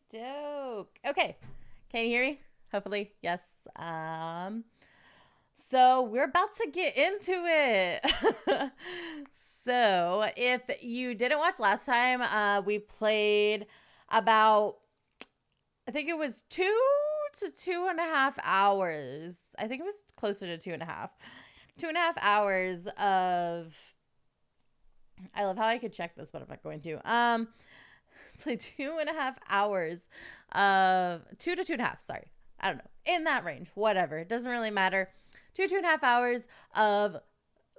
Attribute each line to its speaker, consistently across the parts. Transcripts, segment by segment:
Speaker 1: Dope. Okay. Can you hear me? Hopefully. Yes. So we're about to get into it. So if you didn't watch last time, we played about, I think it was 2 to 2.5 hours. I think it was closer to 2.5. 2.5 hours of, I love how I could check this, but I'm not going to. Play 2.5 hours of 2 to 2.5. Sorry, I don't know, in that range, whatever. It doesn't really matter. 2.5 hours of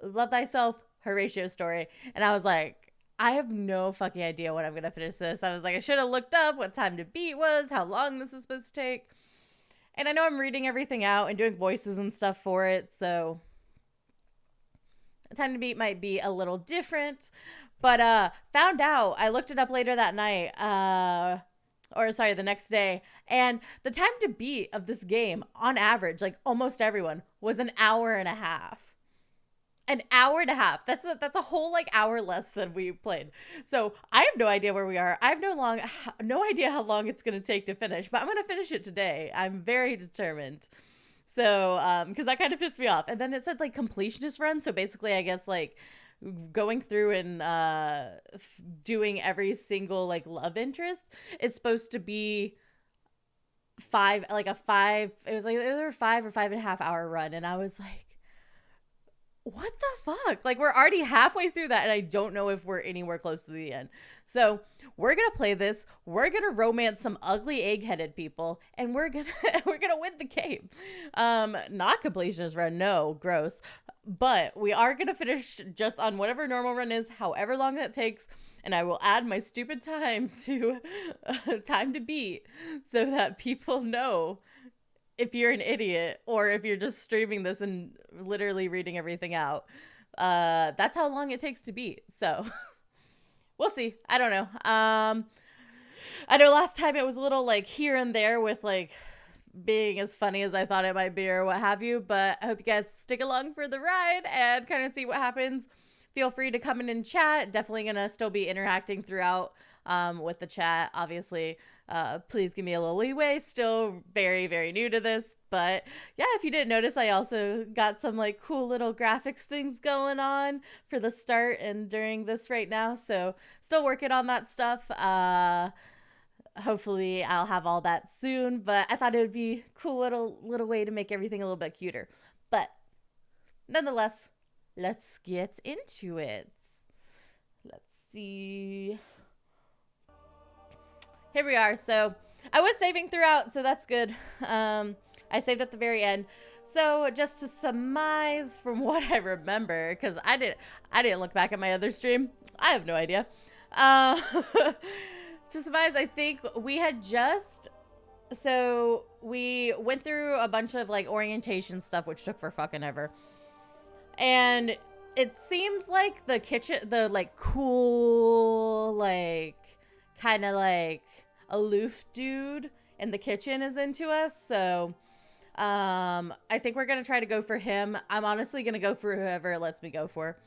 Speaker 1: Love Thyself Horatio story, and I was like, I have no fucking idea when I'm gonna finish this. I was like, I should have looked up what time to beat was, how long this is supposed to take, and I know I'm reading everything out and doing voices and stuff for it, so time to beat might be a little different. But found out, I looked it up later that night, or sorry, the next day, and the time to beat of this game, on average, like almost everyone, was an hour and a half. An hour and a half. That's a whole like hour less than we played. So I have no idea where we are. I have no idea how long it's gonna take to finish, but I'm gonna finish it today. I'm very determined. So, because that kind of pissed me off. And then it said like completionist run. So basically, I guess like going through and doing every single like love interest is supposed to be it was like either a 5 or 5.5 hour run. And I was like, what the fuck? Like, we're already halfway through that, and I don't know if we're anywhere close to the end. So we're gonna play this. We're gonna romance some ugly egg-headed people, and we're gonna win the game. Not completionist run, no, gross. But we are gonna finish just on whatever normal run is, however long that takes, and I will add my stupid time to time to beat, so that people know if you're an idiot or if you're just streaming this and literally reading everything out. That's how long it takes to beat. So we'll see. I don't know. I know last time it was a little like here and there with like being as funny as I thought it might be or what have you, but I hope you guys stick along for the ride and kind of see what happens. Feel free to come in and chat. Definitely gonna still be interacting throughout with the chat, obviously. Please give me a little leeway. Still very, very new to this. But yeah, if you didn't notice, I also got some like cool little graphics things going on for the start and during this right now. So still working on that stuff. Hopefully I'll have all that soon. But I thought it would be a cool little way to make everything a little bit cuter. But nonetheless, let's get into it. Let's see. Here we are. So I was saving throughout, so that's good. I saved at the very end. So just to surmise from what I remember, because I didn't look back at my other stream. I have no idea. To surmise, I think we had so we went through a bunch of like orientation stuff, which took for fucking ever. And it seems like the like cool, like kind of like aloof dude in the kitchen is into us. So I think we're gonna try to go for him. I'm honestly gonna go for whoever it lets me go for.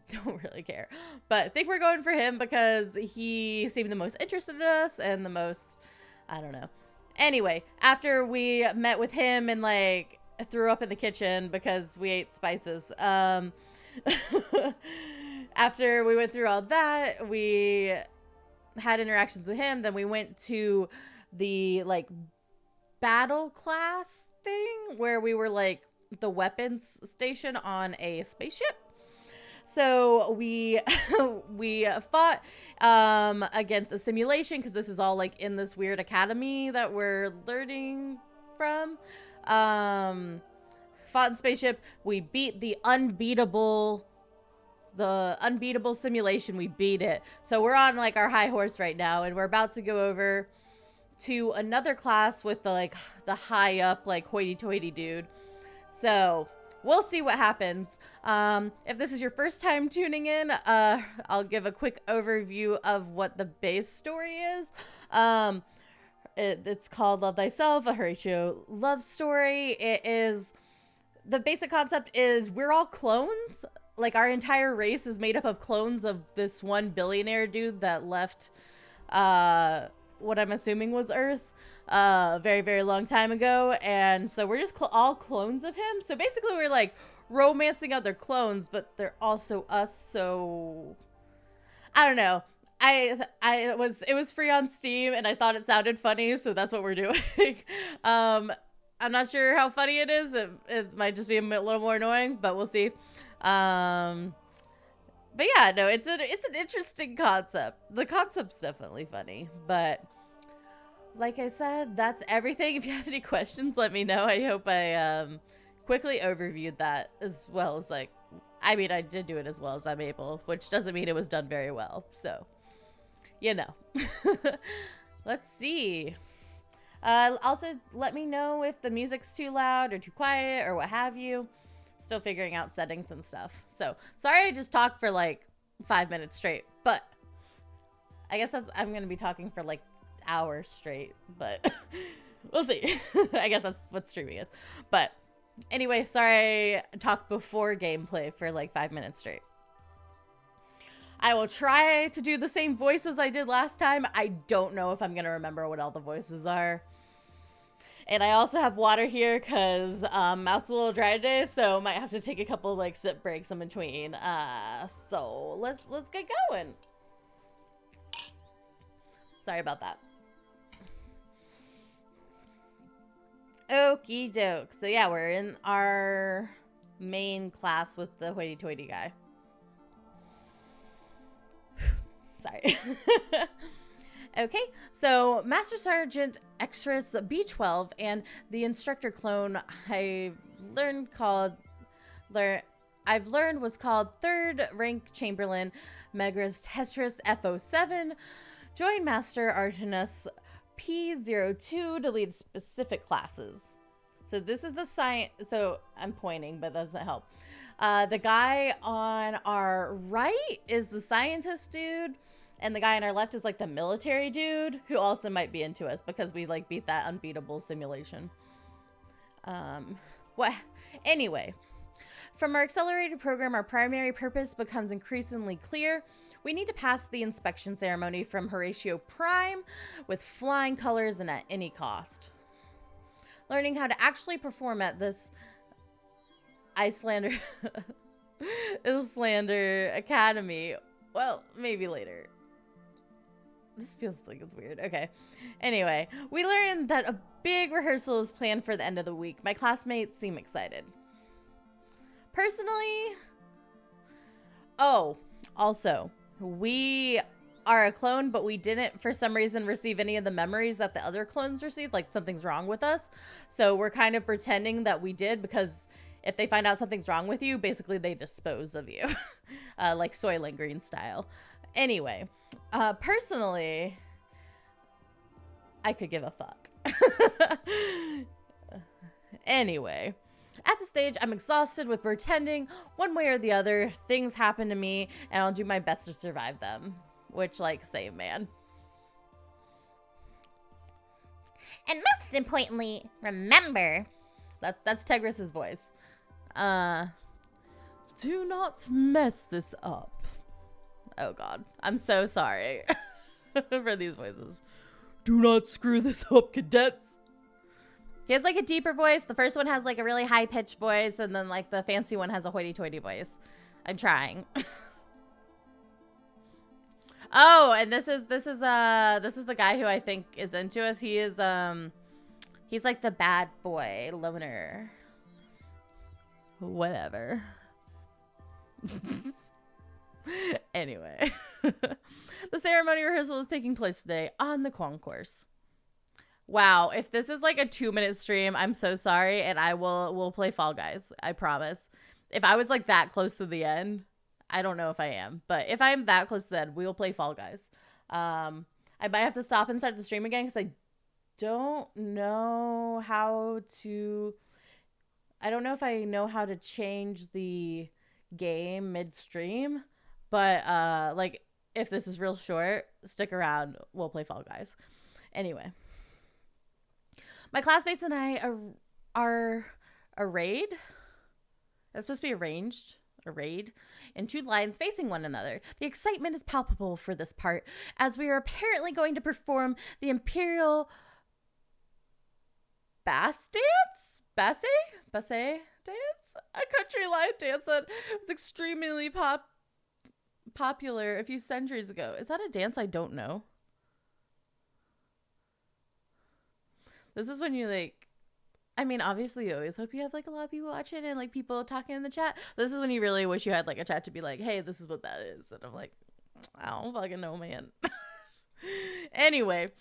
Speaker 1: Don't really care, but I think we're going for him because he seemed the most interested in us and the most, I don't know. Anyway, after we met with him and like threw up in the kitchen because we ate spices, after we went through all that, we had interactions with him. Then we went to the like battle class thing where we were like the weapons station on a spaceship. So we we fought against a simulation because this is all like in this weird academy that we're learning from. Fought in spaceship. We beat the unbeatable simulation. We beat it. So we're on like our high horse right now, and we're about to go over to another class with the high up like hoity-toity dude. So we'll see what happens. If this is your first time tuning in, I'll give a quick overview of what the base story is. It's called Love Thyself, a Horatio love story. The basic concept is we're all clones. Like, our entire race is made up of clones of this one billionaire dude that left what I'm assuming was Earth very, very long time ago. And so we're just all clones of him. So basically we're like romancing other clones, but they're also us. So I don't know. It was free on Steam and I thought it sounded funny, so that's what we're doing. I'm not sure how funny it is. It might just be a little more annoying, but we'll see. But yeah, no, it's an interesting concept. The concept's definitely funny, but like I said, that's everything. If you have any questions, let me know. I hope I quickly overviewed that as well as like, I mean, I did do it as well as I'm able, which doesn't mean it was done very well. So, you know. Let's see. Also, let me know if the music's too loud or too quiet or what have you. Still figuring out settings and stuff. So, sorry I just talked for like 5 minutes straight, but I guess I'm going to be talking for like hours straight, but we'll see. I guess that's what streaming is. But anyway, sorry I talked before gameplay for like 5 minutes straight. I will try to do the same voices I did last time. I don't know if I'm going to remember what all the voices are. And I also have water here because mouth's a little dry today, so might have to take a couple like sip breaks in between. So let's get going. Sorry about that. Okie doke. So yeah, we're in our main class with the hoity-toity guy. Sorry. Okay, so Master Sergeant Extras B12 and the instructor clone I've learned was called Third Rank Chamberlain Megras Tetris FO7. Join Master Artemis P02 to lead specific classes. So this is the science. So I'm pointing, but that doesn't help. The guy on our right is the scientist dude. And the guy on our left is like the military dude who also might be into us because we like beat that unbeatable simulation. Anyway, from our accelerated program, our primary purpose becomes increasingly clear. We need to pass the inspection ceremony from Horatio Prime with flying colors and at any cost. Learning how to actually perform at this Icelander Academy. Well, maybe later. This feels like it's weird. Okay. Anyway, we learned that a big rehearsal is planned for the end of the week. My classmates seem excited. Personally, also, we are a clone, but we didn't, for some reason, receive any of the memories that the other clones received. Like, something's wrong with us. So we're kind of pretending that we did, because if they find out something's wrong with you, basically they dispose of you. Like Soylent Green style. Anyway, personally, I could give a fuck. Anyway, at the stage, I'm exhausted with pretending one way or the other. Things happen to me, and I'll do my best to survive them. Which, like, same man.
Speaker 2: And most importantly, remember.
Speaker 1: That's Tegris's voice. Do not mess this up. Oh god, I'm so sorry for these voices. Do not screw this up, cadets. He has like a deeper voice. The first one has like a really high pitched voice, and then like the fancy one has a hoity-toity voice. I'm trying. Oh, and this is the guy who I think is into us. He is he's like the bad boy loner. Whatever. Anyway, the ceremony rehearsal is taking place today on the concourse. Wow, if this is like a 2-minute stream, I'm so sorry, and we'll play Fall Guys. I promise. If I was like that close to the end, I don't know if I am, but if I'm that close to the end, we will play Fall Guys. I might have to stop and start the stream again because I don't know how to. I don't know if I know how to change the game midstream. But, like, if this is real short, stick around. We'll play Fall Guys. Anyway. My classmates and I are arrayed. That's supposed to be arranged. arrayed in 2 lines facing one another. The excitement is palpable for this part, as we are apparently going to perform the Imperial Bass Dance? Basset dance? A country line dance that was extremely popular a few centuries ago. Is that a dance I don't know? This is when you like, I mean, obviously you always hope you have like a lot of people watching and like people talking in the chat. This is when you really wish you had like a chat to be like, hey, this is what that is. And I'm like, I don't fucking know, man. Anyway,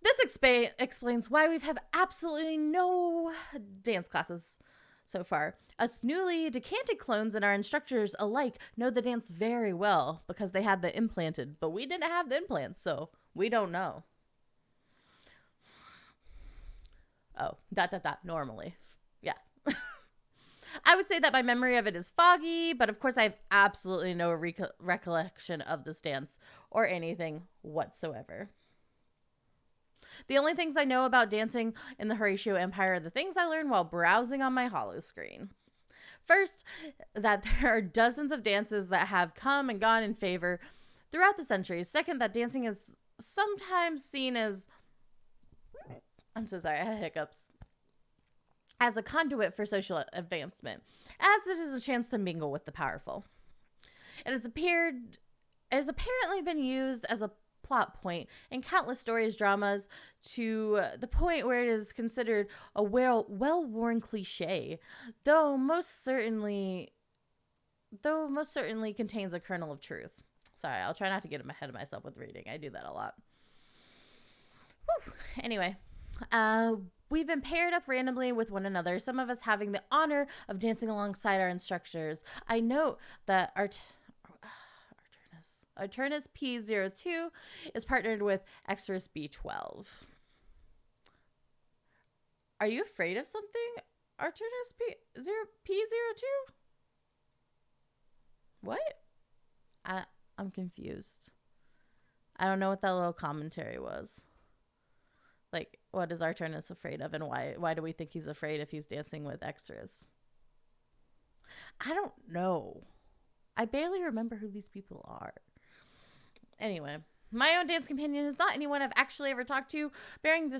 Speaker 1: this explains why we've had absolutely no dance classes so far. Us newly decanted clones and our instructors alike know the dance very well because they had the implanted, but we didn't have the implants, so we don't know. Oh, ... normally. Yeah. I would say that my memory of it is foggy, but of course I have absolutely no recollection of this dance or anything whatsoever. The only things I know about dancing in the Horatio Empire are the things I learned while browsing on my holo screen. First, that there are dozens of dances that have come and gone in favor throughout the centuries. Second, that dancing is sometimes seen as... I'm so sorry, I had hiccups. As a conduit for social advancement, as it is a chance to mingle with the powerful. It has apparently been used as a plot point in countless stories, dramas, to the point where it is considered a well-worn cliche, though most certainly contains a kernel of truth. Sorry, I'll try not to get ahead of myself with reading. I do that a lot. Whew. Anyway, we've been paired up randomly with one another, some of us having the honor of dancing alongside our instructors. I note that Arturnus P02 is partnered with Extras B12. Are you afraid of something, Arturnus P02? What? I'm confused. I don't know what that little commentary was. Like, what is Arturnus afraid of, and why do we think he's afraid if he's dancing with extras? I don't know. I barely remember who these people are. Anyway, my own dance companion is not anyone I've actually ever talked to, bearing the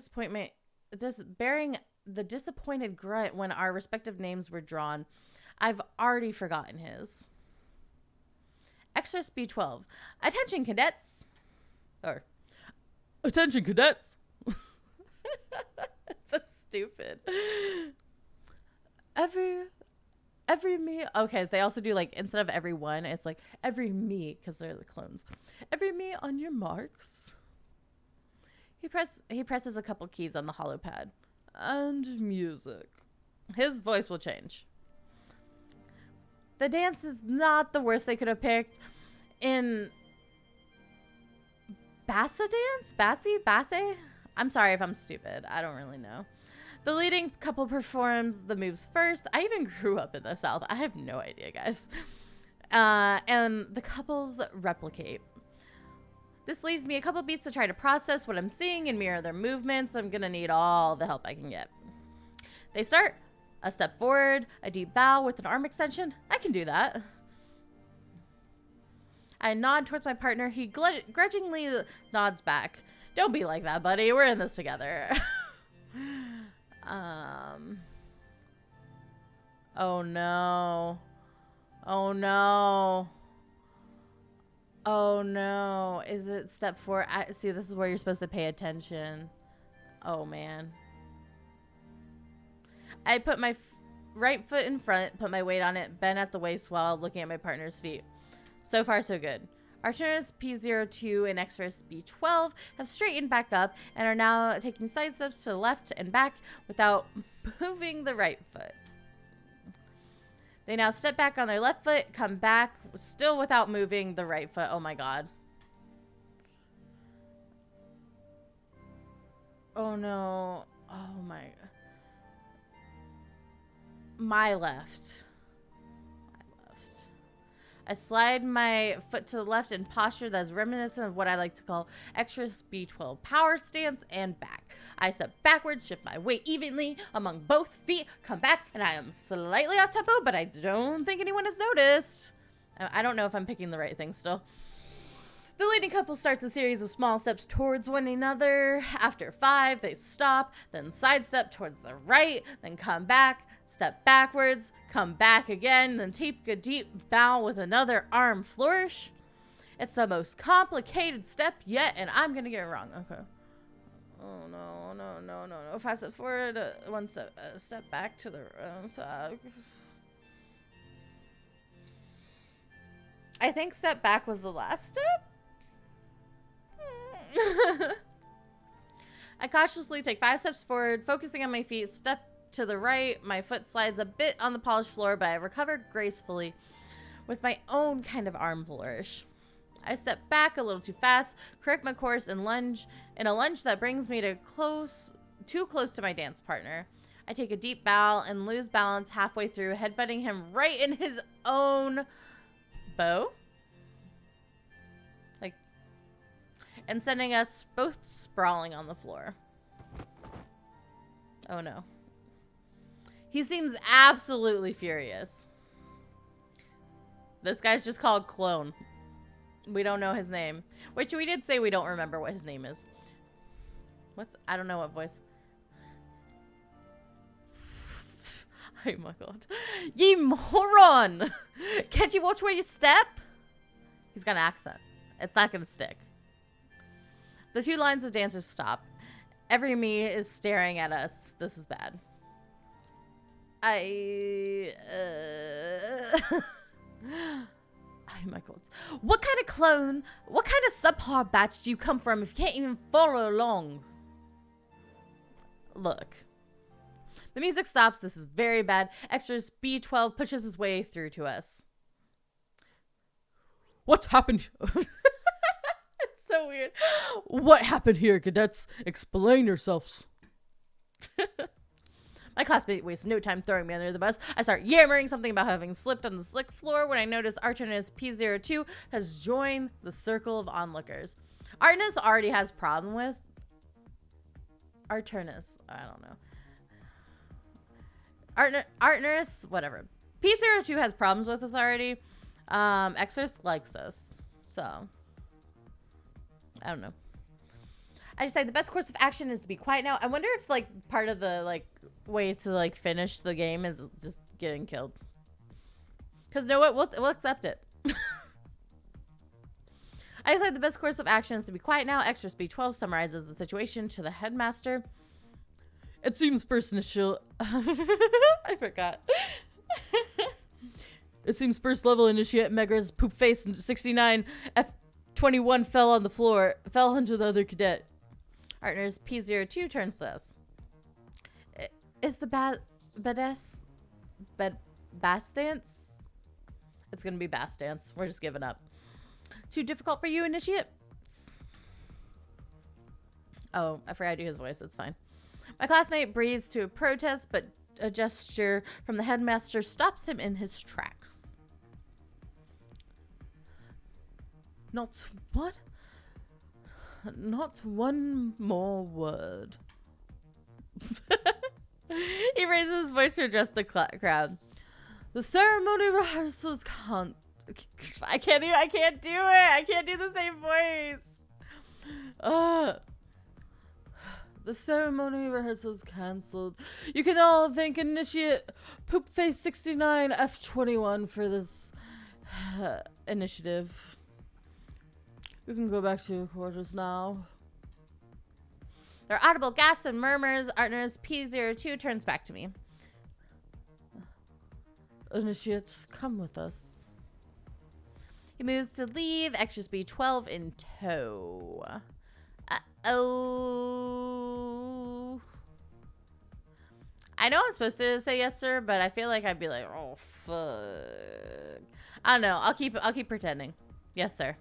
Speaker 1: disappointed grunt when our respective names were drawn. I've already forgotten his. Extras B12. Attention, cadets. Or, attention, cadets. It's so stupid. Every me. Okay, they also do like, instead of every one, it's like every me, because they're the clones. Every me on your marks. He presses a couple keys on the hollow pad. And music. His voice will change. The dance is not the worst they could have picked. In Bassa dance? Basse? I'm sorry if I'm stupid. I don't really know. The leading couple performs the moves first. I even grew up in the South. I have no idea, guys. And the couples replicate. This leaves me a couple beats to try to process what I'm seeing and mirror their movements. I'm going to need all the help I can get. They start a step forward, a deep bow with an arm extension. I can do that. I nod towards my partner. He grudgingly nods back. Don't be like that, buddy. We're in this together. Oh no. Oh no. Oh no. Is it step 4? See, this is where you're supposed to pay attention. Oh man. I put my right foot in front, put my weight on it, bent at the waist while looking at my partner's feet. So far, so good. Arturnus P02 and Extras B12 have straightened back up and are now taking side steps to the left and back without moving the right foot. They now step back on their left foot, come back, still without moving the right foot. Oh my god. Oh no. Oh my. My left. I slide my foot to the left in posture that is reminiscent of what I like to call Extras B12 power stance and back. I step backwards, shift my weight evenly among both feet, come back, and I am slightly off tempo, but I don't think anyone has noticed. I don't know if I'm picking the right thing still. The leading couple starts a series of small steps towards one another. After 5, they stop, then sidestep towards the right, then come back, step backwards, come back again, then take a deep bow with another arm flourish. It's the most complicated step yet, and I'm gonna get it wrong. Okay. Oh no, no, no, no, no. If I step forward, one step, step back to the side. I think step back was the last step. I cautiously take 5 steps forward, focusing on my feet, step to the right. My foot slides a bit on the polished floor, but I recover gracefully with my own kind of arm flourish. I step back a little too fast, correct my course, and lunge in a lunge that brings me too close to my dance partner. I take a deep bow and lose balance halfway through, headbutting him right in his own bow. And sending us both sprawling on the floor. Oh no. He seems absolutely furious. This guy's just called Clone. We don't know his name. Which we did say we don't remember what his name is. I don't know what voice. Oh my god. Ye moron! Can't you watch where you step? He's got an accent. It's not gonna stick. The 2 lines of dancers stop. Every me is staring at us. This is bad. Oh my god. What kind of clone? What kind of subpar batch do you come from if you can't even follow along? Look. The music stops. This is very bad. Extras B12 pushes his way through to us. What's happened? So weird. What happened here, cadets? Explain yourselves. My classmate wastes no time throwing me under the bus. I start yammering something about having slipped on the slick floor when I notice Artemis P02 has joined the circle of onlookers. Artemis already has problem with Artemis. I don't know. Artemis, whatever. P02 has problems with us already. Exorcist likes us, so I don't know. I decide the best course of action is to be quiet now. I wonder if like part of the like way to like finish the game is just getting killed. Cause know what? We'll accept it. I decide the best course of action is to be quiet now. Extra Speed 12 summarizes the situation to the headmaster. It seems first initial. I forgot. It seems first level initiate Mega's poop face 69 F21 fell on the floor, fell onto the other cadet. Partners P02 turns to us. Is the Bastance? It's gonna be Bastance. We're just giving up. Too difficult for you, initiate? Oh, I forgot to do his voice. It's fine. My classmate breathes to a protest, but a gesture from the headmaster stops him in his tracks. Not what? Not one more word. He raises his voice to address the crowd. The ceremony rehearsals can't. I can't do it. I can't do the same voice. The ceremony rehearsals cancelled. You can all thank Initiate Poopface 69 F21 for this initiative. You can go back to your quarters now. There are audible gasps and murmurs. Artner's P02 turns back to me. Initiate, come with us. He moves to leave. Extras B12 in tow. Uh-oh. I know I'm supposed to say yes, sir, but I feel like I'd be like, oh, fuck. I don't know. I'll keep pretending. Yes, sir.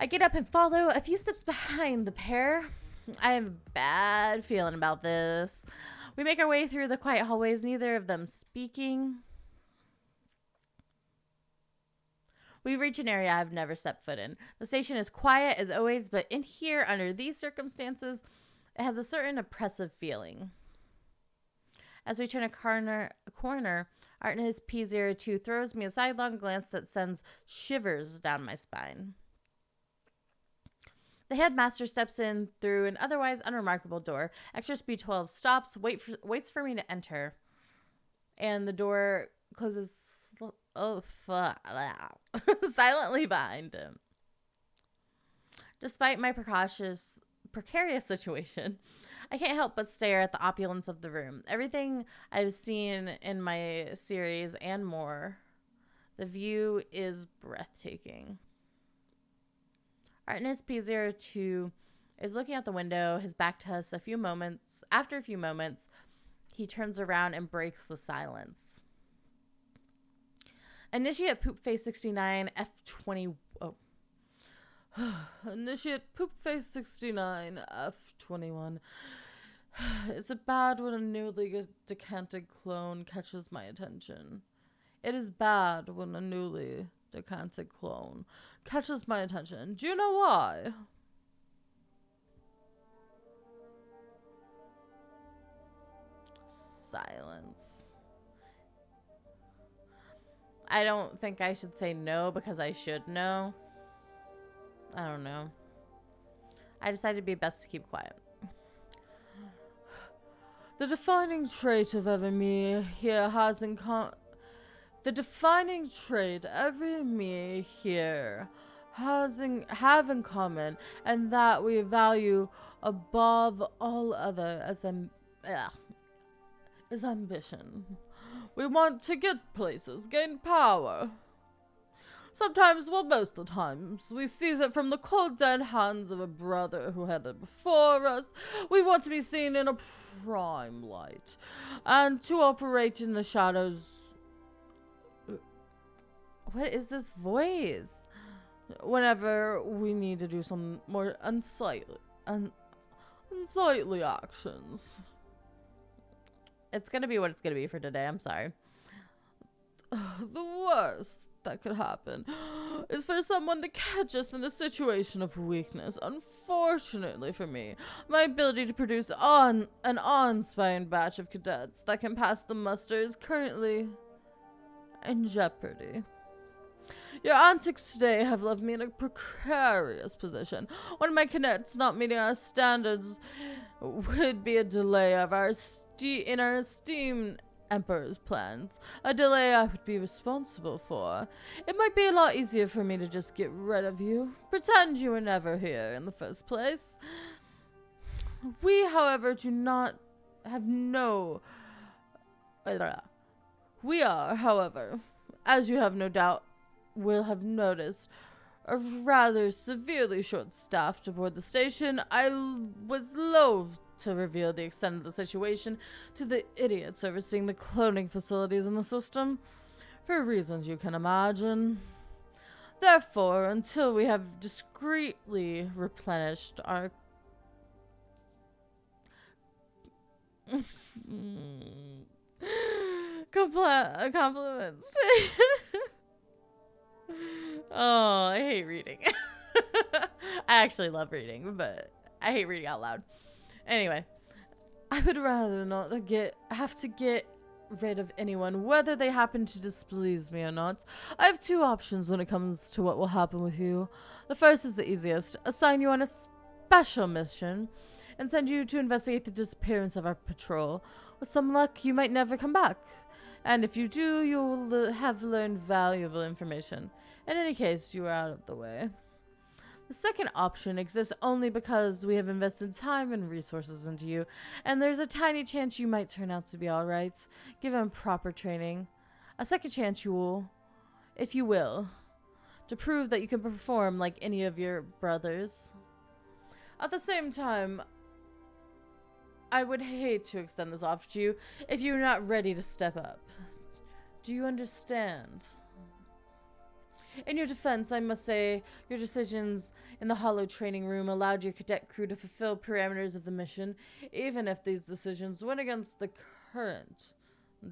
Speaker 1: I get up and follow a few steps behind the pair. I have a bad feeling about this. We make our way through the quiet hallways, neither of them speaking. We reach an area I've never stepped foot in. The station is quiet as always, but in here, under these circumstances, it has a certain oppressive feeling. As we turn a corner, Artemis P02 throws me a sidelong glance that sends shivers down my spine. The headmaster steps in through an otherwise unremarkable door. Extra Speed 12 stops, waits for me to enter, and the door closes silently behind him. Despite my precarious situation, I can't help but stare at the opulence of the room. Everything I've seen in my series and more. The view is breathtaking. Artemis P02 is looking out the window, his back to us. After a few moments, he turns around and breaks the silence. Initiate Poopface 69 F20. Oh. Initiate Poopface 69 F21. Is it bad when a newly decanted clone catches my attention? It is bad when a newly decanted clone catches my attention. Do you know why? Silence. I don't think I should say no because I should know. I don't know. I decided it'd be best to keep quiet. The defining trait of every me here has in common. The defining trait every me here have in common, and that we value above all other is ambition. We want to get places, gain power. Sometimes, well, most of the times, we seize it from the cold dead hands of a brother who had it before us. We want to be seen in a prime light, and to operate in the shadows. What is this voice? Whenever we need to do some more unsightly actions. It's gonna be what it's gonna be for today, I'm sorry. The worst that could happen is for someone to catch us in a situation of weakness. Unfortunately for me, my ability to produce an on-spine batch of cadets that can pass the muster is currently in jeopardy. Your antics today have left me in a precarious position. One of my cadets not meeting our standards would be a delay of our esteemed Emperor's plans. A delay I would be responsible for. It might be a lot easier for me to just get rid of you. Pretend you were never here in the first place. We, however, do not have no... We are, however, as you have no doubt will have noticed, rather severely short-staffed aboard the station. I was loath to reveal the extent of the situation to the idiots overseeing the cloning facilities in the system, for reasons you can imagine. Therefore, until we have discreetly replenished our compliments. Oh, I hate reading. I actually love reading, but I hate reading out loud. Anyway, I would rather not have to get rid of anyone, whether they happen to displease me or not. I have two options when it comes to what will happen with you. The first is the easiest. Assign you on a special mission and send you to investigate the disappearance of our patrol. With some luck, you might never come back. And if you do, you will have learned valuable information. In any case, you are out of the way. The second option exists only because we have invested time and resources into you, and there's a tiny chance you might turn out to be alright, given proper training. A second chance if you will, to prove that you can perform like any of your brothers. At the same time, I would hate to extend this offer to you if you're not ready to step up. Do you understand? In your defense, I must say, your decisions in the hollow training room allowed your cadet crew to fulfill parameters of the mission, even if these decisions went against the current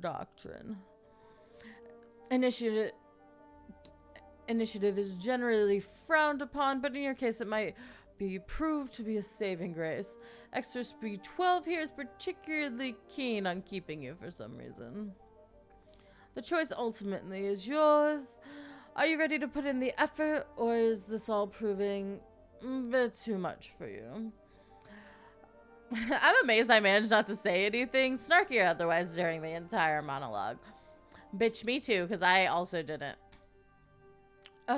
Speaker 1: doctrine. initiative is generally frowned upon, but in your case it might be proved to be a saving grace. Extra Speed 12 here is particularly keen on keeping you for some reason. The choice ultimately is yours. Are you ready to put in the effort, or is this all proving a bit too much for you? I'm amazed I managed not to say anything snarky or otherwise during the entire monologue. Bitch, me too, because I also didn't. So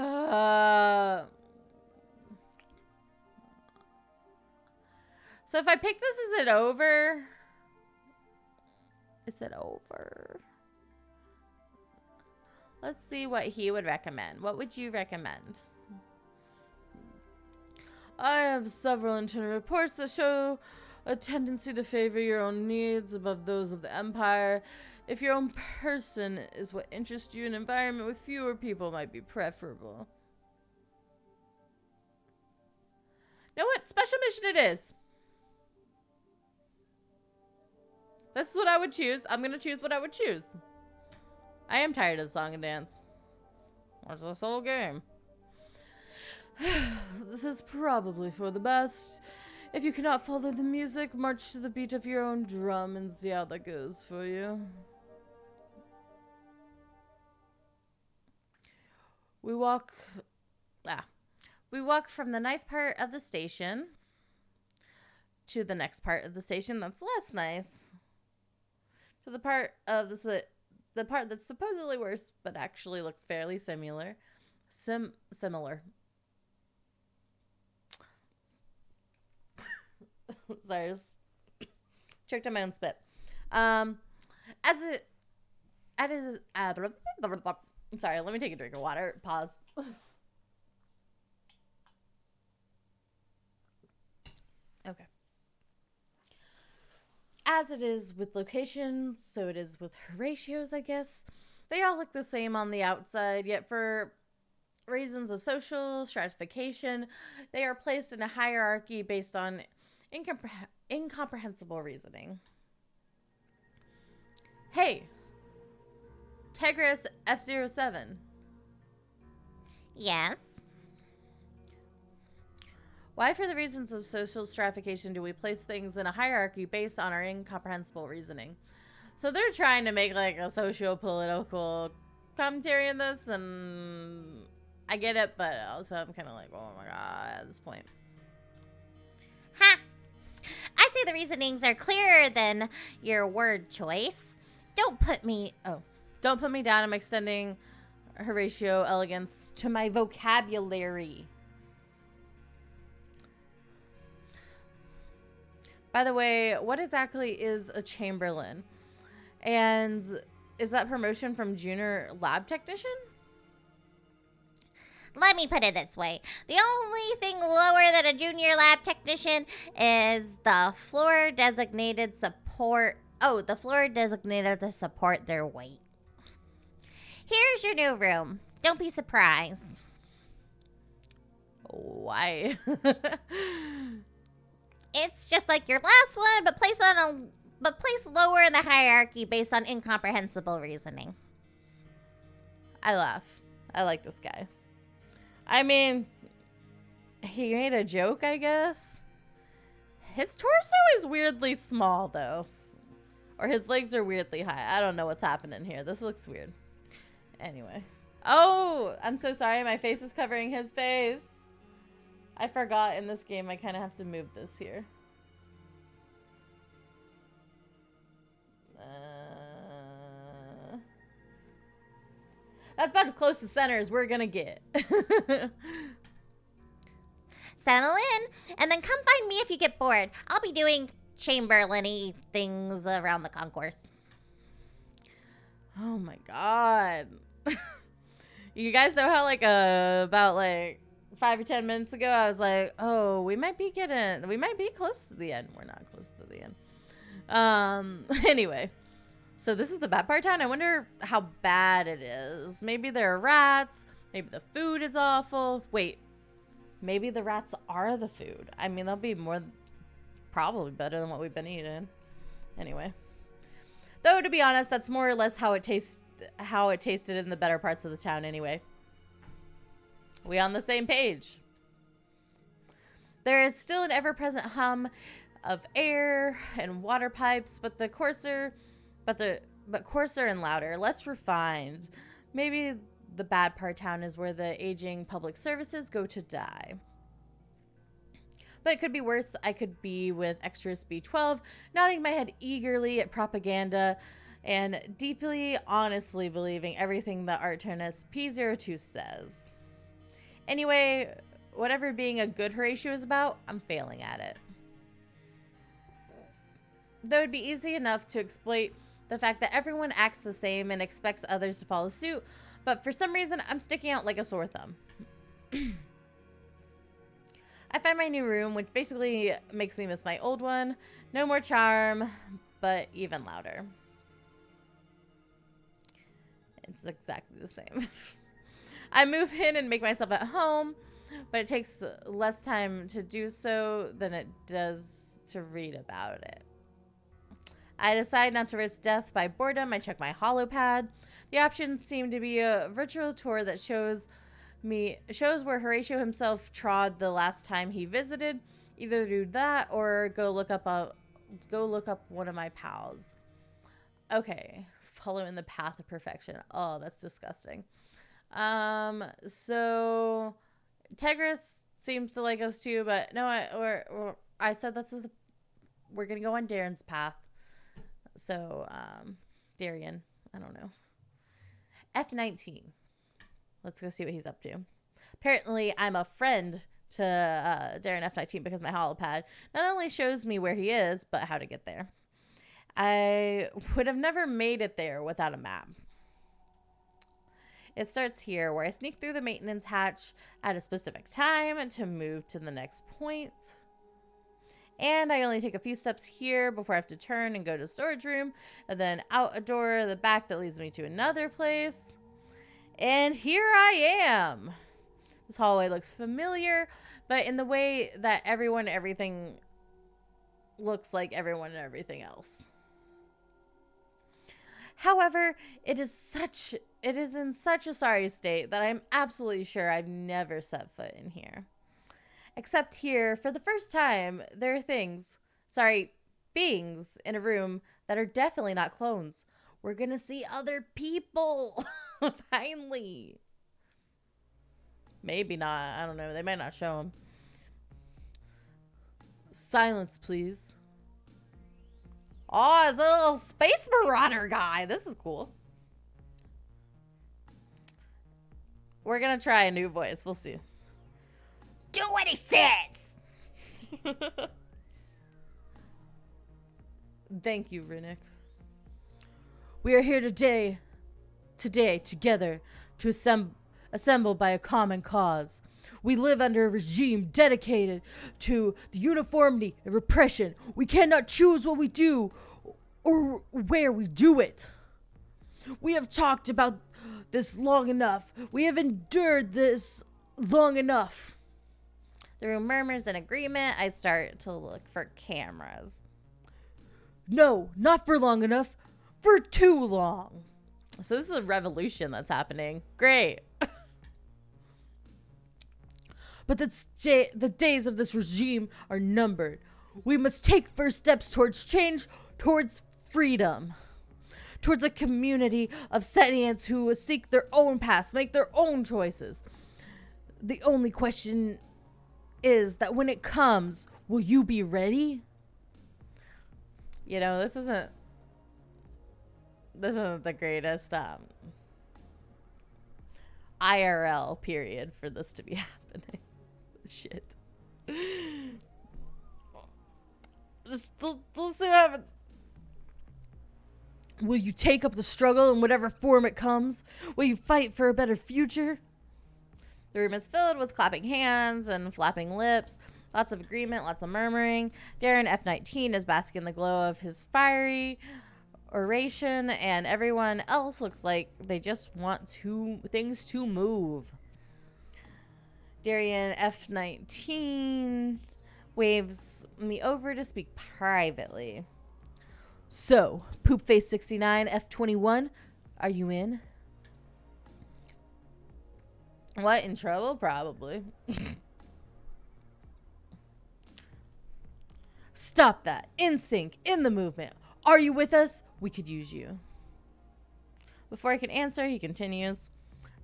Speaker 1: if I pick this, is it over? Is it over? Let's see what he would recommend. What would you recommend? I have several internal reports that show a tendency to favor your own needs above those of the Empire. If your own person is what interests you, an environment with fewer people might be preferable. Know what? Special mission it is. This is what I would choose. I'm going to choose what I would choose. I am tired of the song and dance. What's this whole game? This is probably for the best. If you cannot follow the music, march to the beat of your own drum and see how that goes for you. We walk from the nice part of the station to the next part of the station that's less nice. To the part of the part that's supposedly worse, but actually looks fairly similar. Similar. Sorry, I just choked on my own spit. Sorry, let me take a drink of water. Pause. Okay. As it is with locations, so it is with ratios, I guess. They all look the same on the outside, yet for reasons of social stratification, they are placed in a hierarchy based on incomprehensible reasoning. Hey, Tegris F07.
Speaker 2: Yes.
Speaker 1: Why, for the reasons of social stratification, do we place things in a hierarchy based on our incomprehensible reasoning? So they're trying to make like a socio-political commentary in this, and I get it, but also I'm kind of like, oh my god, at this point.
Speaker 2: Ha! I'd say the reasonings are clearer than your word choice. Don't put me
Speaker 1: down. I'm extending Horatio elegance to my vocabulary. By the way, what exactly is a Chamberlain? And is that promotion from junior lab technician?
Speaker 2: Let me put it this way. The only thing lower than a junior lab technician is the floor designated support. Oh, the floor designated to support their weight. Here's your new room. Don't be surprised.
Speaker 1: Why?
Speaker 2: It's just like your last one, but placed lower in the hierarchy based on incomprehensible reasoning.
Speaker 1: I laugh. I like this guy. I mean, he made a joke, I guess. His torso is weirdly small, though. Or his legs are weirdly high. I don't know what's happening here. This looks weird. Anyway. Oh, I'm so sorry. My face is covering his face. I forgot in this game I kind of have to move this here. That's about as close to center as we're going to get.
Speaker 2: Settle in, and then come find me if you get bored. I'll be doing Chamberlain-y things around the concourse.
Speaker 1: Oh my god. You guys know how like about like 5 or 10 minutes ago I was like, oh, we might be close to the end. We're not close to the end. Anyway, so this is the bad part of town. I wonder how bad it is. Maybe there are rats. Maybe the food is awful. Wait, maybe the rats are the food. I mean, they'll be probably better than what we've been eating. Anyway, though, to be honest, that's more or less how it tasted in the better parts of the town anyway. We on the same page. There is still an ever-present hum of air and water pipes, but coarser and louder, less refined. Maybe the bad part town is where the aging public services go to die. But it could be worse. I could be with Extras B12, nodding my head eagerly at propaganda and deeply, honestly believing everything that Artenus P02 says. Anyway, whatever being a good Horatio is about, I'm failing at it. Though it'd be easy enough to exploit the fact that everyone acts the same and expects others to follow suit, but for some reason, I'm sticking out like a sore thumb. I find my new room, which basically makes me miss my old one. No more charm, but even louder. It's exactly the same. I move in and make myself at home, but it takes less time to do so than it does to read about it. I decide not to risk death by boredom. I check my holopad. The options seem to be a virtual tour that shows where Horatio himself trod the last time he visited. Either do that or go look up one of my pals. Okay, follow in the path of perfection. Oh, that's disgusting. So Tegris seems to like us too, but no, I said we're gonna go on Darren's path. So, Darian, I don't know. F19. Let's go see what he's up to. Apparently, I'm a friend to Darren F19 because my holopad not only shows me where he is, but how to get there. I would have never made it there without a map. It starts here, where I sneak through the maintenance hatch at a specific time to move to the next point. And I only take a few steps here before I have to turn and go to the storage room, and then out a door at the back that leads me to another place. And here I am. This hallway looks familiar, but in the way that everything looks like everyone and everything else. However, it is in such a sorry state that I'm absolutely sure I've never set foot in here. Except here, for the first time, there are beings in a room that are definitely not clones. We're gonna see other people. Finally. Maybe not. I don't know. They might not show them. Silence, please. Oh, it's a little space marauder guy. This is cool. We're gonna try a new voice. We'll see.
Speaker 2: Do what he says.
Speaker 1: Thank you, Rinnick. We are here today together to assemble by a common cause. We live under a regime dedicated to the uniformity and repression. We cannot choose what we do or where we do it. We have talked about this long enough. We have endured this long enough. The room murmurs in agreement. I start to look for cameras. No, not for long enough. For too long. So this is a revolution that's happening. Great. But the days of this regime are numbered. We must take first steps towards change, towards freedom. Towards a community of sentients who seek their own paths, make their own choices. The only question is that when it comes, will you be ready? You know, this isn't the greatest IRL period for this to be happening. Shit. Just let's see what happens. Will you take up the struggle in whatever form it comes? Will you fight for a better future? The room is filled with clapping hands and flapping lips. Lots of agreement, lots of murmuring. Darren F19 is basking in the glow of his fiery oration, and everyone else looks like they just want things to move. Darren F19 waves me over to speak privately. So, Poopface 69 F21, are you in? What, in trouble? Probably. Stop that. In sync, in the movement. Are you with us? We could use you. Before I can answer, he continues.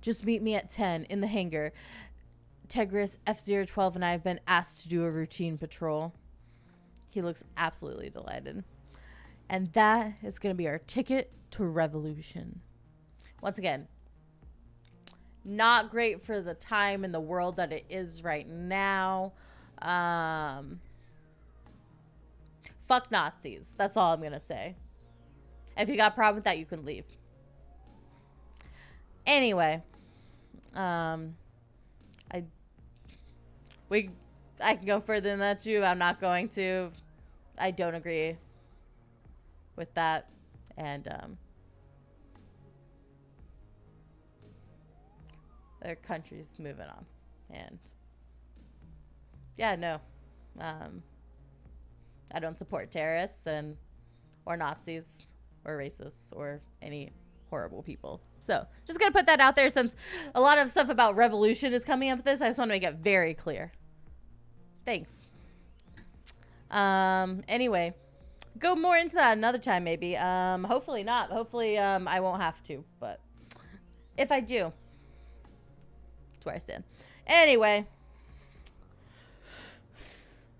Speaker 1: Just meet me at 10 in the hangar. Tegris F012 and I have been asked to do a routine patrol. He looks absolutely delighted. And that is going to be our ticket to revolution. Once again, not great for the time and the world that it is right now. Fuck Nazis. That's all I'm going to say. If you got a problem with that, you can leave. Anyway, I can go further than that too. I'm not going to. I don't agree with that, and their country's moving on, and yeah, no, I don't support terrorists or Nazis or racists or any horrible people. So just gonna put that out there, since a lot of stuff about revolution is coming up with this. I just want to make it very clear. Thanks. Anyway, go more into that another time maybe. Hopefully not. Hopefully I won't have to, but if I do, that's where I stand. Anyway,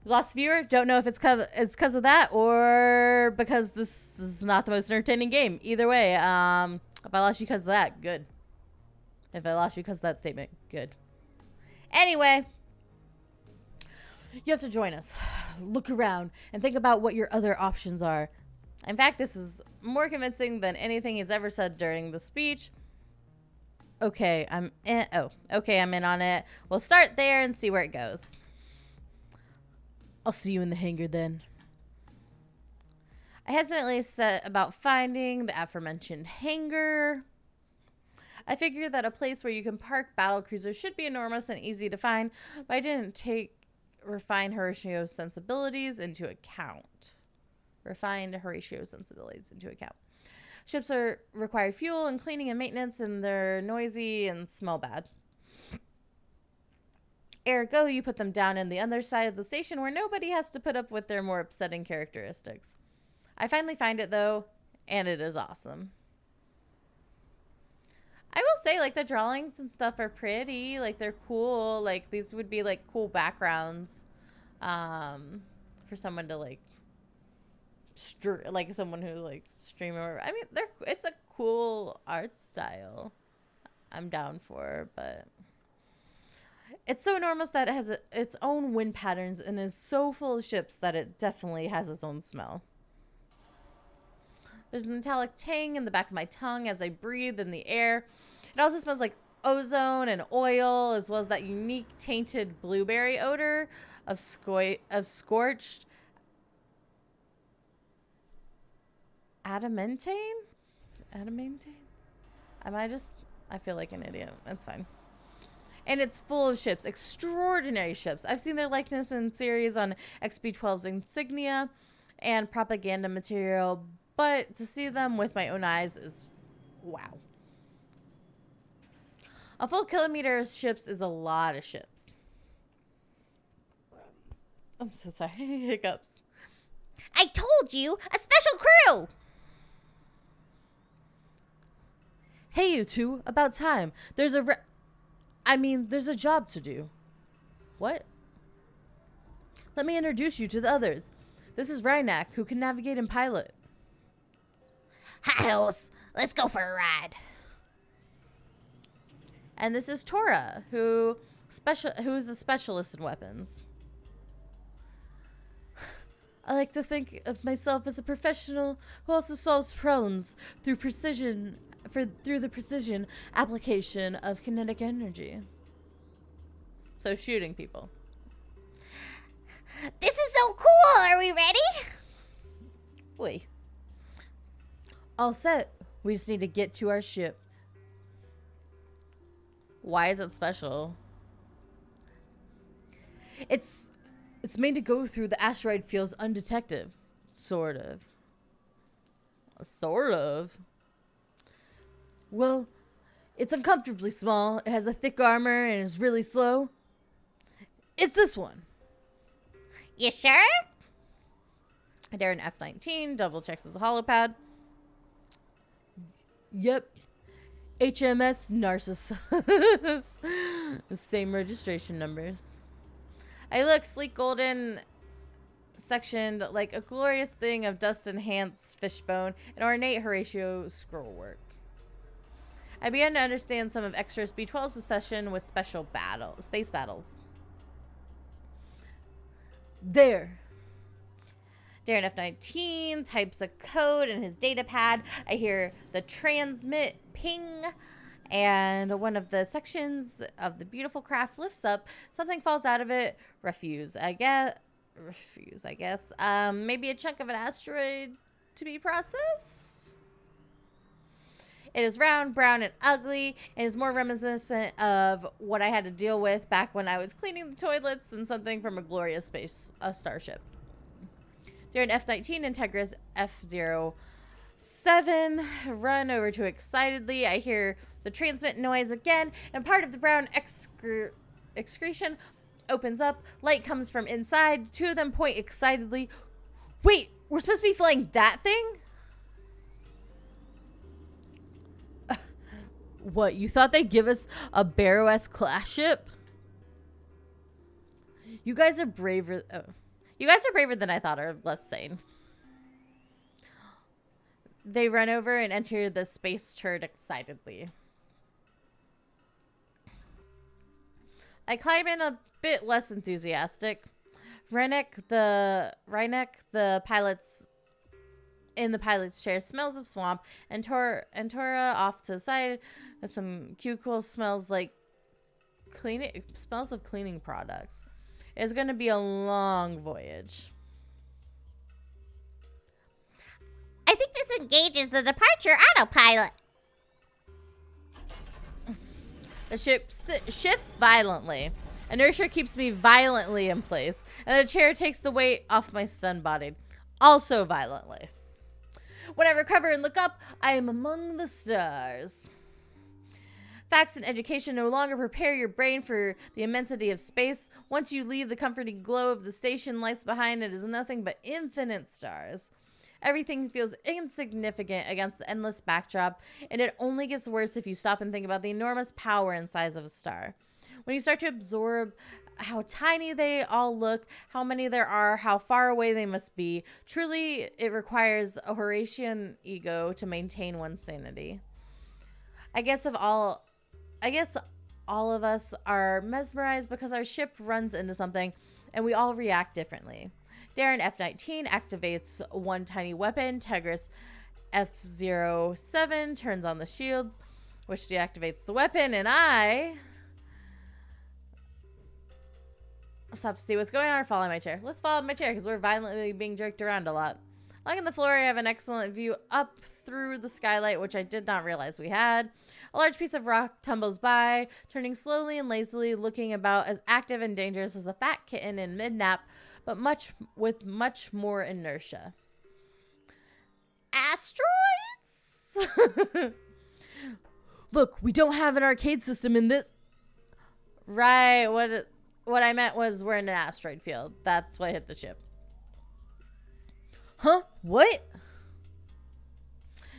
Speaker 1: lost viewer. Don't know if it's because of that or because this is not the most entertaining game. Either way, if I lost you because of that, good. If I lost you because of that statement, good. Anyway, you have to join us. Look around and think about what your other options are. In fact, this is more convincing than anything he's ever said during the speech. Okay, I'm in. Oh, okay, I'm in on it. We'll start there and see where it goes. I'll see you in the hangar then. I hesitantly set about finding the aforementioned hangar. I figured that a place where you can park battle cruisers should be enormous and easy to find, but I didn't take refined Horatio's sensibilities into account. Ships require fuel and cleaning and maintenance, and they're noisy and smell bad. Ergo, you put them down in the other side of the station where nobody has to put up with their more upsetting characteristics. I finally find it, though, and it is awesome. I will say, like, the drawings and stuff are pretty. Like, they're cool. Like, these would be, like, cool backgrounds for someone to, like, someone who, like, stream or... I mean, it's a cool art style. I'm down for, but... It's so enormous that it has its own wind patterns and is so full of ships that it definitely has its own smell. There's a metallic tang in the back of my tongue as I breathe in the air. It also smells like ozone and oil, as well as that unique tainted blueberry odor of scorched adamantane? I feel like an idiot. That's fine. And it's full of ships, extraordinary ships. I've seen their likeness in series on XB12's insignia and propaganda material, but to see them with my own eyes is wow. A full kilometer of ships is a lot of ships. I'm so sorry. Hiccups.
Speaker 2: I told you, a special crew!
Speaker 1: Hey, you two, about time. There's a job to do. What? Let me introduce you to the others. This is Rhynak, who can navigate and pilot.
Speaker 2: Hi, host. Let's go for a ride.
Speaker 1: And this is Tora, who is a specialist in weapons. I like to think of myself as a professional who also solves problems through the precision application of kinetic energy. So shooting people.
Speaker 2: This is so cool. Are we ready?
Speaker 1: Wait. All set. We just need to get to our ship. Why is it special? It's made to go through the asteroid fields undetected. Sort of. Sort of. Well, It's uncomfortably small. It has a thick armor and is really slow. It's this one.
Speaker 2: You sure?
Speaker 1: Darren F-19 double checks his holopad. Yep. HMS Narcissus. The same registration numbers. I look, sleek golden, sectioned like a glorious thing of dust-enhanced fishbone and ornate Horatio scrollwork. I began to understand some of Extras B12's obsession with space battles. There. Darren F-19 types a code in his data pad. I hear the transmit ping, and one of the sections of the beautiful craft lifts up. Something falls out of it. Refuse, I guess. Maybe a chunk of an asteroid to be processed? It is round, brown, and ugly, and is more reminiscent of what I had to deal with back when I was cleaning the toilets than something from a glorious space starship. Darren F-19 and Tegris F-07 run over to excitedly. I hear the transmit noise again, and part of the brown excretion opens up. Light comes from inside. Two of them point excitedly. Wait, we're supposed to be flying that thing? What, you thought they'd give us a Barrow-esque class ship? You guys are braver. You guys are braver than I thought, or less sane. They run over and enter the space turret excitedly. I climb in a bit less enthusiastic. Reinek, the pilot's in the pilot's chair, smells of swamp, and Tora off to the side with some cubicle smells like cleaning. Smells of cleaning products. It's going to be a long voyage.
Speaker 2: I think this engages the departure autopilot.
Speaker 1: The ship shifts violently. Inertia keeps me violently in place, and the chair takes the weight off my stunned body, also violently. When I recover and look up, I am among the stars. Facts and education no longer prepare your brain for the immensity of space. Once you leave the comforting glow of the station lights behind, it is nothing but infinite stars. Everything feels insignificant against the endless backdrop, and it only gets worse if you stop and think about the enormous power and size of a star. When you start to absorb how tiny they all look, how many there are, how far away they must be, truly it requires a Horatian ego to maintain one's sanity. I guess all of us are mesmerized because our ship runs into something and we all react differently. Darren F-19 activates one tiny weapon. Tegris F-07 turns on the shields, which deactivates the weapon, and I stop to see what's going on or follow my chair. Let's follow my chair because we're violently being jerked around a lot. Like on the floor, I have an excellent view up through the skylight, which I did not realize we had. A large piece of rock tumbles by, turning slowly and lazily, looking about as active and dangerous as a fat kitten in mid-nap, but with much more inertia. Asteroids? Look, we don't have an arcade system in this. Right, what I meant was we're in an asteroid field. That's what hit the ship. Huh? What?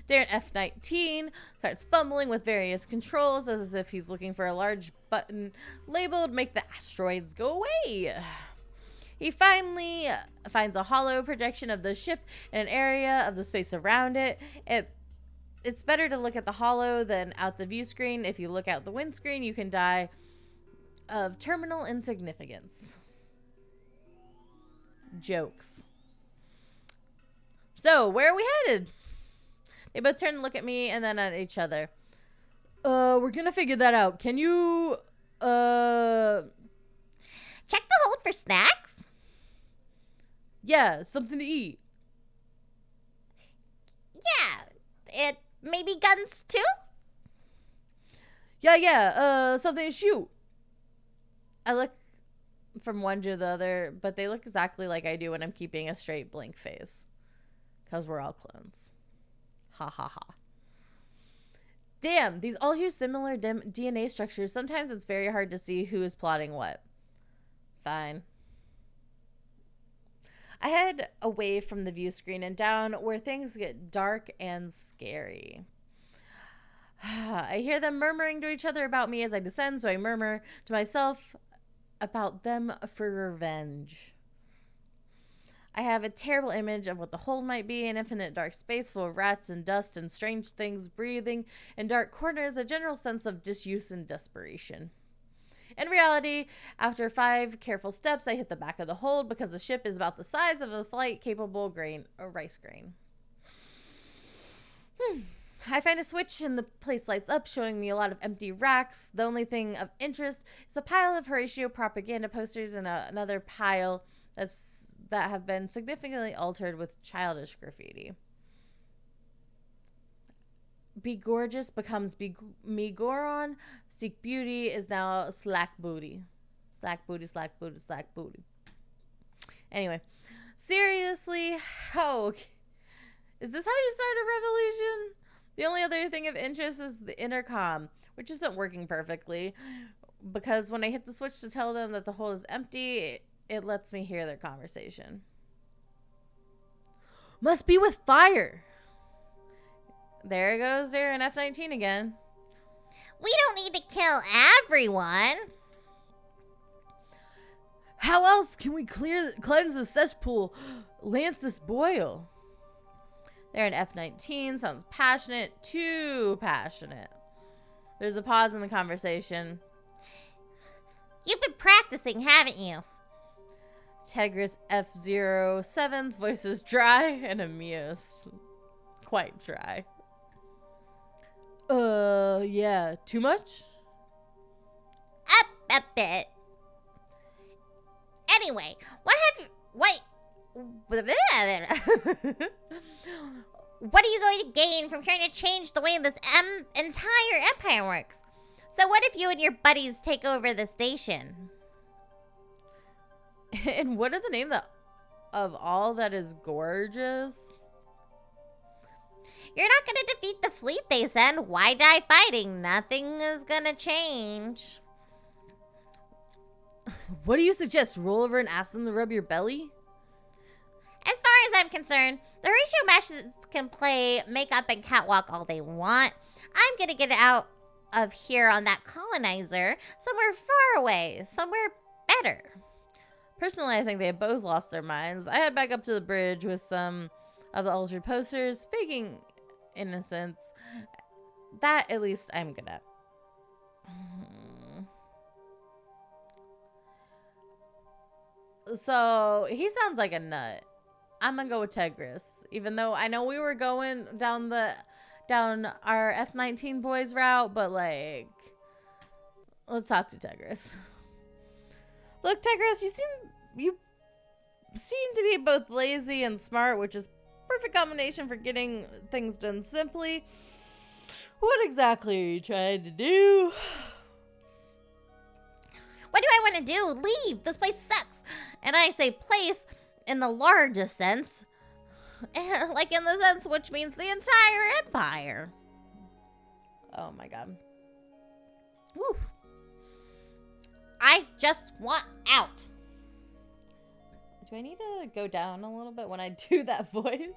Speaker 1: Darren F-19 starts fumbling with various controls as if he's looking for a large button labeled "Make the asteroids go away." He finally finds a hollow projection of the ship in an area of the space around it. It's better to look at the hollow than out the view screen. If you look out the windscreen, you can die of terminal insignificance. Jokes. So, where are we headed? They both turn and look at me and then at each other. We're gonna figure that out. Can you,
Speaker 2: Check the hold for snacks?
Speaker 1: Yeah, something to eat.
Speaker 2: Yeah. It maybe guns too?
Speaker 1: Yeah, something to shoot. I look from one to the other, but they look exactly like I do when I'm keeping a straight blank face. Because we're all clones. Ha ha ha. Damn, these all use similar DNA structures. Sometimes it's very hard to see who is plotting what. Fine. I head away from the view screen and down where things get dark and scary. I hear them murmuring to each other about me as I descend, so I murmur to myself about them for revenge. I have a terrible image of what the hold might be, an infinite dark space full of rats and dust and strange things breathing in dark corners, a general sense of disuse and desperation. In reality, after 5 careful steps, I hit the back of the hold because the ship is about the size of a flight-capable rice grain. I find a switch and the place lights up, showing me a lot of empty racks. The only thing of interest is a pile of Horatio propaganda posters and another pile that have been significantly altered with childish graffiti. Be gorgeous becomes me goron. Seek beauty is now slack booty. Slack booty, slack booty, slack booty. Anyway, seriously, how is this how you start a revolution? The only other thing of interest is the intercom, which isn't working perfectly because when I hit the switch to tell them that the hole is empty, it lets me hear their conversation. Must be with fire. There goes Darren F-19 again.
Speaker 2: We don't need to kill everyone.
Speaker 1: How else can we cleanse the cesspool, lance this boil? Darren F-19 sounds passionate, too passionate. There's a pause in the conversation.
Speaker 2: You've been practicing, haven't you?
Speaker 1: Tegris F-07's voice is dry and amused. Quite dry. Yeah, too much?
Speaker 2: Up a bit. Anyway, what are you going to gain from trying to change the way this entire empire works? So what if you and your buddies take over the station?
Speaker 1: And what are the name of all that is gorgeous?
Speaker 2: You're not going to defeat the fleet they send. Why die fighting? Nothing is going to change.
Speaker 1: What do you suggest? Roll over and ask them to rub your belly?
Speaker 2: As far as I'm concerned, the Horatio Mashes can play makeup and catwalk all they want. I'm going to get out of here on that colonizer somewhere far away, somewhere better.
Speaker 1: Personally, I think they have both lost their minds. I head back up to the bridge with some of the altered posters, faking innocence. That, at least, I'm good at. So, he sounds like a nut. I'm gonna go with Tegris. Even though I know we were going down our F-19 boys route, but, like, let's talk to Tegris. Look, Tegris, you seem to be both lazy and smart, which is perfect combination for getting things done simply. What exactly are you trying to do?
Speaker 2: What do I want to do? Leave. This place sucks. And I say place in the largest sense. Like in the sense which means the entire empire.
Speaker 1: Oh my god.
Speaker 2: Woo. I just want out.
Speaker 1: Do I need to go down a little bit when I do that voice?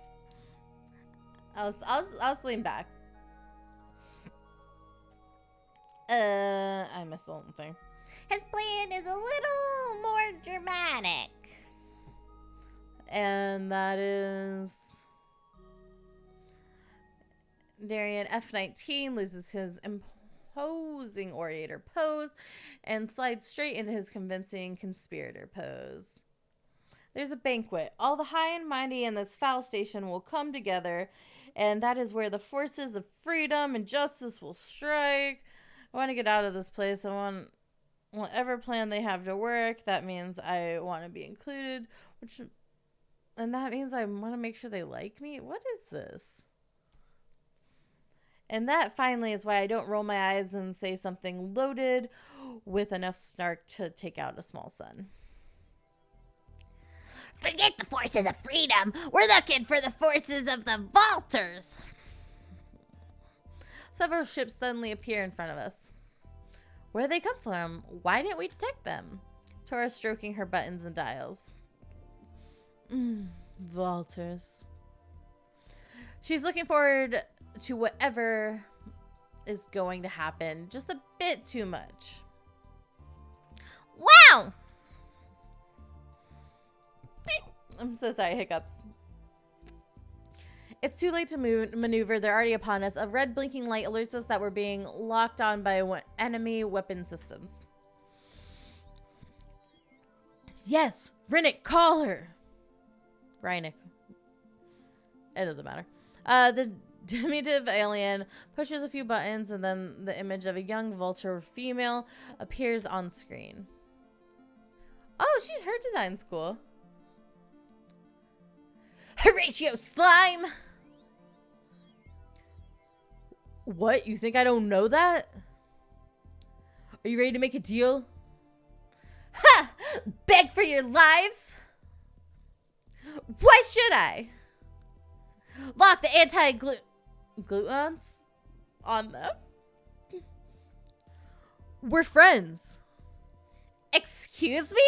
Speaker 1: I'll lean back. I missed something.
Speaker 2: His plan is a little more dramatic.
Speaker 1: And that is... Darien F-19 loses his imposing orator pose and slides straight into his convincing conspirator pose. There's a banquet. All the high and mighty in this foul station will come together, and that is where the forces of freedom and justice will strike. I want to get out of this place. I want whatever plan they have to work. That means I want to be included, and that means I want to make sure they like me. What is this? And that finally is why I don't roll my eyes and say something loaded with enough snark to take out a small son.
Speaker 2: Forget the forces of freedom. We're looking for the forces of the Vaulters.
Speaker 1: Several ships suddenly appear in front of us. Where did they come from? Why didn't we detect them? Tora stroking her buttons and dials. Walters. She's looking forward to whatever is going to happen. Just a bit too much.
Speaker 2: Wow!
Speaker 1: I'm so sorry, hiccups. It's too late to maneuver. They're already upon us. A red blinking light alerts us that we're being locked on by enemy weapon systems. Yes, Rinnick, call her. Rhynick. It doesn't matter. The diminutive alien pushes a few buttons, and then the image of a young vulture female appears on screen. Oh, her design's cool. Horatio Slime! What? You think I don't know that? Are you ready to make a deal? Ha! Beg for your lives? Why should I? Lock the anti-gluons on them? We're friends. Excuse me?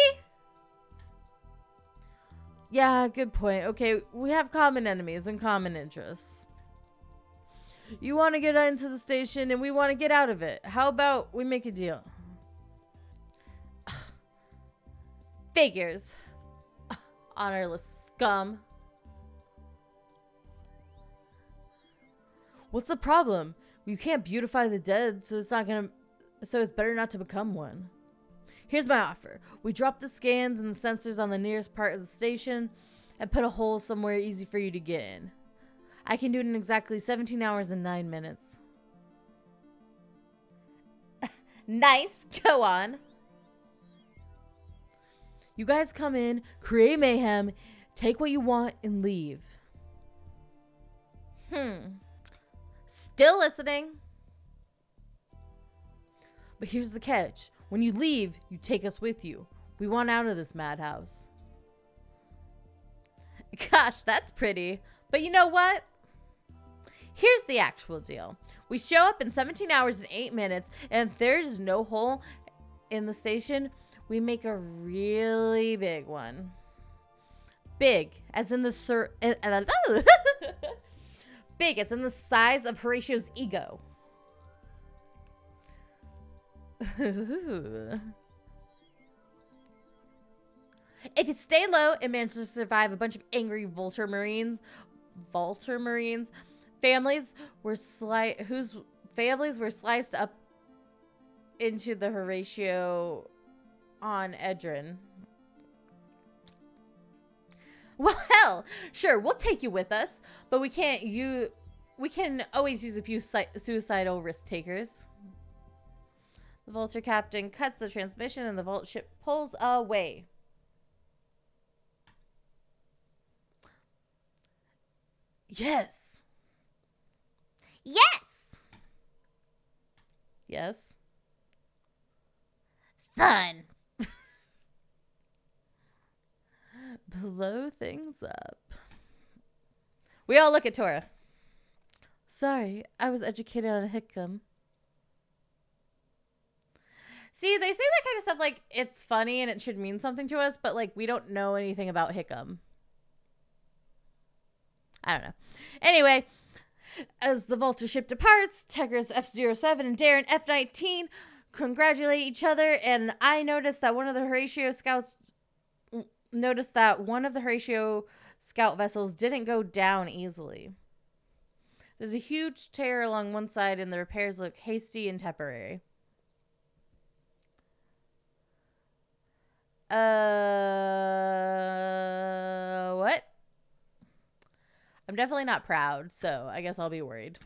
Speaker 1: Yeah, good point. Okay, we have common enemies and common interests. You want to get into the station and we want to get out of it. How about we make a deal? Ugh. Figures. Ugh. Honorless scum. What's the problem? You can't beautify the dead, so it's better not to become one. Here's my offer. We drop the scans and the sensors on the nearest part of the station and put a hole somewhere easy for you to get in. I can do it in exactly 17 hours and 9 minutes. Nice. Go on. You guys come in, create mayhem, take what you want, and leave. Still listening. But here's the catch. When you leave, you take us with you. We want out of this madhouse. Gosh, that's pretty. But you know what? Here's the actual deal. We show up in 17 hours and 8 minutes, and if there's no hole in the station, we make a really big one. Big, as in the big, as in the size of Horatio's ego. If you stay low and manage to survive a bunch of angry Vulture Marines, families were whose families were sliced up into the Horatio on Edrin. Well, hell, sure, we'll take you with us, but we can always use a few suicidal risk takers. The Vulture captain cuts the transmission and the Vault ship pulls away. Yes.
Speaker 2: Yes.
Speaker 1: Yes.
Speaker 2: Fun.
Speaker 1: Blow things up. We all look at Tora. Sorry, I was educated on Hickam. See, they say that kind of stuff like it's funny and it should mean something to us, but like we don't know anything about Hickam. I don't know. Anyway, as the Vulture ship departs, Tegris F-07 and Darren F-19 congratulate each other, and I noticed that one of the Horatio scout vessels didn't go down easily. There's a huge tear along one side, and the repairs look hasty and temporary. What? I'm definitely not proud, so I guess I'll be worried.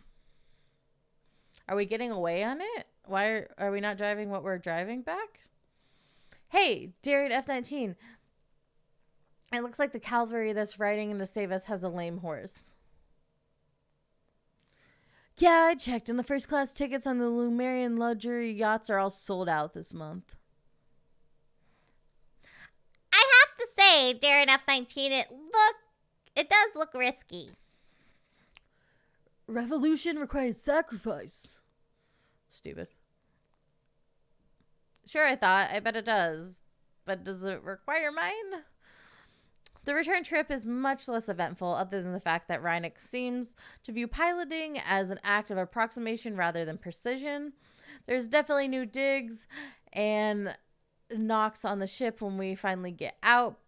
Speaker 1: Are we getting away on it? Why are we not driving what we're driving back? Hey, Darren F-19. It looks like the cavalry that's riding in to save us has a lame horse. Yeah, I checked, and the first class tickets on the Lumerian luxury yachts are all sold out this month.
Speaker 2: I have to say, Darren F-19, it does look risky.
Speaker 1: Revolution requires sacrifice. Stupid. Sure, I thought. I bet it does. But does it require mine? The return trip is much less eventful, other than the fact that Reineck seems to view piloting as an act of approximation rather than precision. There's definitely new digs and knocks on the ship when we finally get out.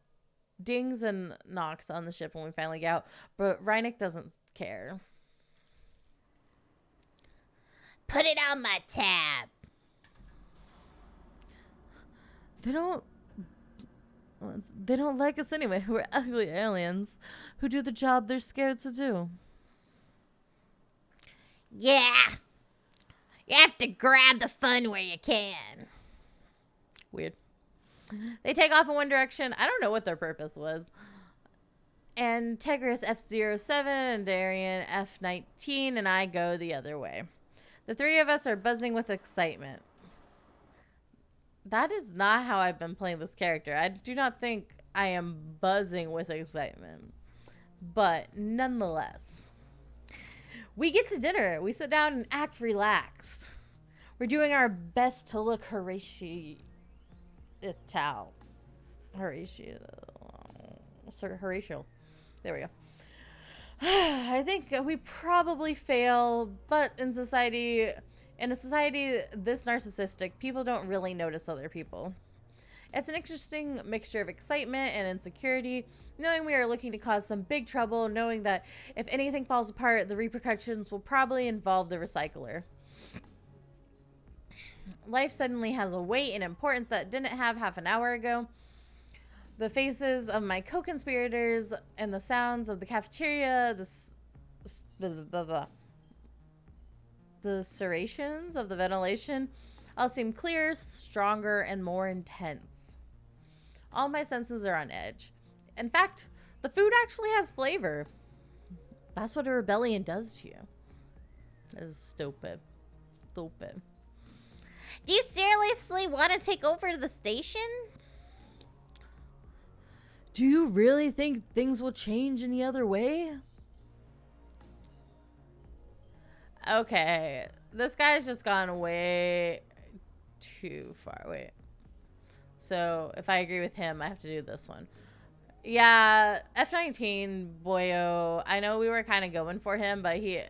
Speaker 1: Dings and knocks on the ship when we finally get out. But Reineck doesn't care.
Speaker 2: Put it on my tab.
Speaker 1: They don't like us anyway. We're ugly aliens who do the job they're scared to do.
Speaker 2: Yeah. You have to grab the fun where you can.
Speaker 1: Weird. They take off in one direction. I don't know what their purpose was. And Tegris F-07 and Darien F-19 and I go the other way. The three of us are buzzing with excitement. That is not how I've been playing this character. I do not think I am buzzing with excitement. But nonetheless, we get to dinner. We sit down and act relaxed. We're doing our best to look Horatio. There we go. I think we probably fail, but in a society this narcissistic, people don't really notice other people. It's an interesting mixture of excitement and insecurity, knowing we are looking to cause some big trouble, knowing that if anything falls apart, the repercussions will probably involve the recycler. Life suddenly has a weight and importance that it didn't have half an hour ago. The faces of my co-conspirators and the sounds of the cafeteria, the serrations of the ventilation, all seem clearer, stronger, and more intense. All my senses are on edge. In fact, the food actually has flavor. That's what a rebellion does to you. That is stupid. Stupid.
Speaker 2: Do you seriously want to take over the station?
Speaker 1: Do you really think things will change any other way? Okay, this guy's just gone way too far. Wait. So if I agree with him, I have to do this one. Yeah, F-19, boyo. I know we were kind of going for him, but we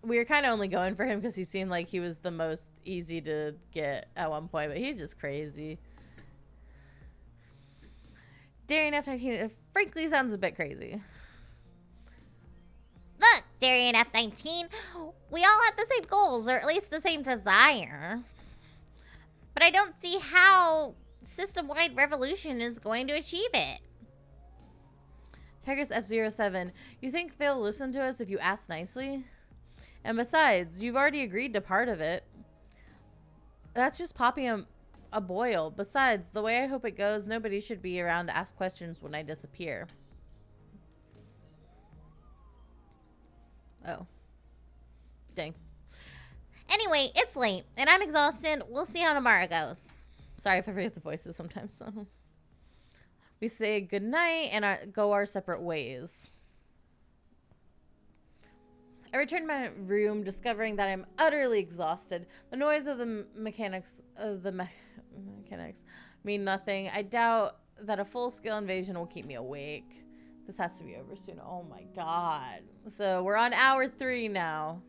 Speaker 1: were kind of only going for him because he seemed like he was the most easy to get at one point, but he's just crazy. Darien F-19, frankly, sounds a bit crazy.
Speaker 2: Look, Darien F-19, we all have the same goals, or at least the same desire. But I don't see how system-wide revolution is going to achieve it.
Speaker 1: Tigers F-07, you think they'll listen to us if you ask nicely? And besides, you've already agreed to part of it. That's just popping a boil. Besides, the way I hope it goes, nobody should be around to ask questions when I disappear. Oh. Dang.
Speaker 2: Anyway, it's late, and I'm exhausted. We'll see how tomorrow goes.
Speaker 1: Sorry if I forget the voices sometimes. We say goodnight and go our separate ways. I return to my room, discovering that I'm utterly exhausted. The noise of the mechanics mean nothing. I doubt that a full-scale invasion will keep me awake. This has to be over soon. Oh my god. So we're on hour 3 now.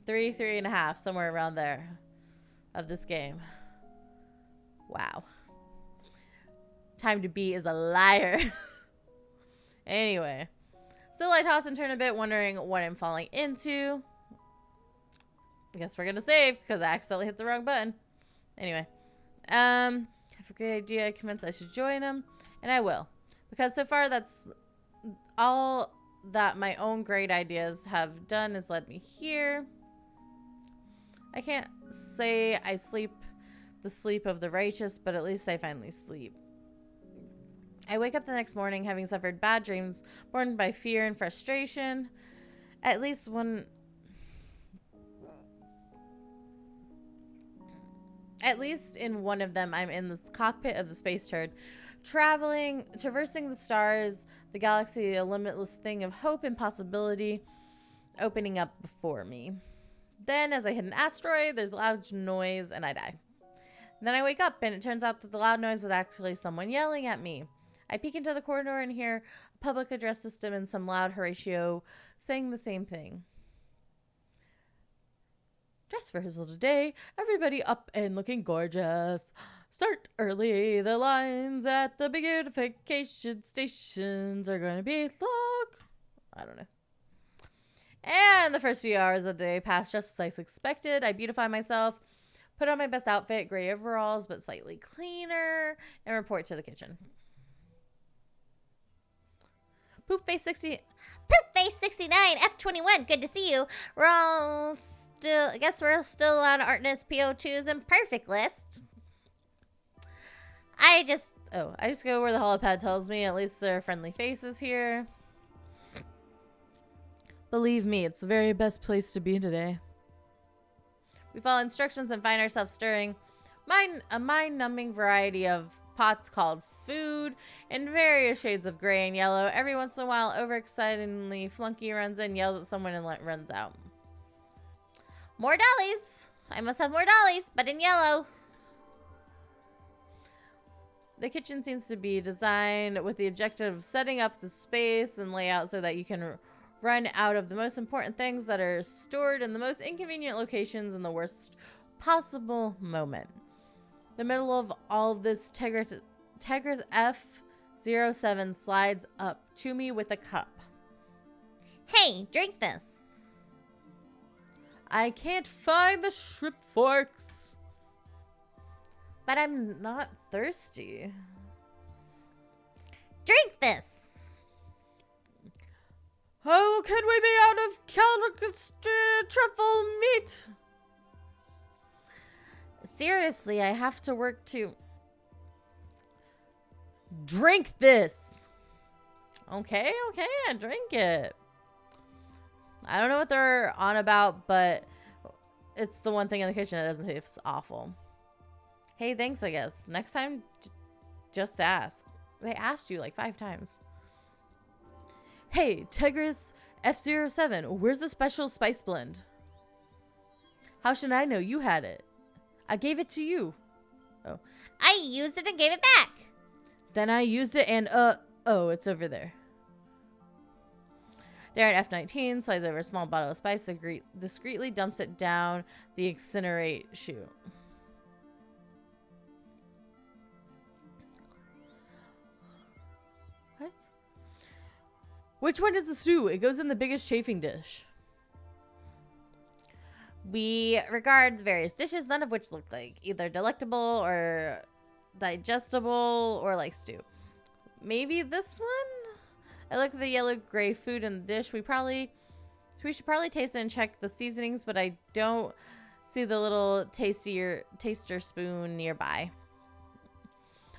Speaker 1: 3.5, somewhere around there of this game. Wow. Time to be is a liar. Anyway. Still, I toss and turn a bit, wondering what I'm falling into. I guess we're gonna save, because I accidentally hit the wrong button. Anyway. I have a great idea. I'm convinced I should join them. And I will. Because so far, that's all that my own great ideas have done is led me here. I can't say I sleep the sleep of the righteous, but at least I finally sleep. I wake up the next morning having suffered bad dreams born by fear and frustration. At least in one of them, I'm in the cockpit of the space turd traversing the stars, the galaxy, a limitless thing of hope and possibility opening up before me. Then, as I hit an asteroid, there's loud noise and I die. Then I wake up and it turns out that the loud noise was actually someone yelling at me. I peek into the corridor and hear a public address system and some loud Horatio saying the same thing. Dress rehearsal today. Everybody up and looking gorgeous. Start early. The lines at the beautification stations are going to be long. I don't know. And the first few hours of the day pass just as I expected. I beautify myself, put on my best outfit, gray overalls, but slightly cleaner, and report to the kitchen. Poop Face 69, F21, good to see you. I guess we're still on Artness PO2's imperfect list. I just go where the holopad tells me. At least there are friendly faces here. Believe me, it's the very best place to be today. We follow instructions and find ourselves stirring a mind-numbing variety of pots called food in various shades of gray and yellow. Every once in a while, overexcitedly, Flunky runs in, yells at someone, and runs out. More dollies! I must have more dollies, but in yellow. The kitchen seems to be designed with the objective of setting up the space and layout so that you can run out of the most important things that are stored in the most inconvenient locations in the worst possible moment. The middle of all of this, Tegra's F07 slides up to me with a cup.
Speaker 2: Hey, drink this.
Speaker 1: I can't find the shrimp forks. But I'm not thirsty.
Speaker 2: Drink this.
Speaker 1: How can we be out of truffle meat? Seriously, I have to work too. Drink this. Okay, I drink it. I don't know what they're on about, but it's the one thing in the kitchen that doesn't taste awful. Hey, thanks, I guess. Next time, just ask. They asked you like 5 times. Hey, Tegra's F07, where's the special spice blend? How should I know you had it? I gave it to you. Oh.
Speaker 2: I used it and gave it back.
Speaker 1: Then I used it and, oh, it's over there. Darren F19 slides over a small bottle of spice, discreetly dumps it down the incinerate chute. What? Which one is the stew? It goes in the biggest chafing dish. We regard the various dishes, none of which look like either delectable or digestible or like stew. Maybe this one? I look at the yellow-gray food in the dish. We should probably taste it and check the seasonings, but I don't see the little taster spoon nearby.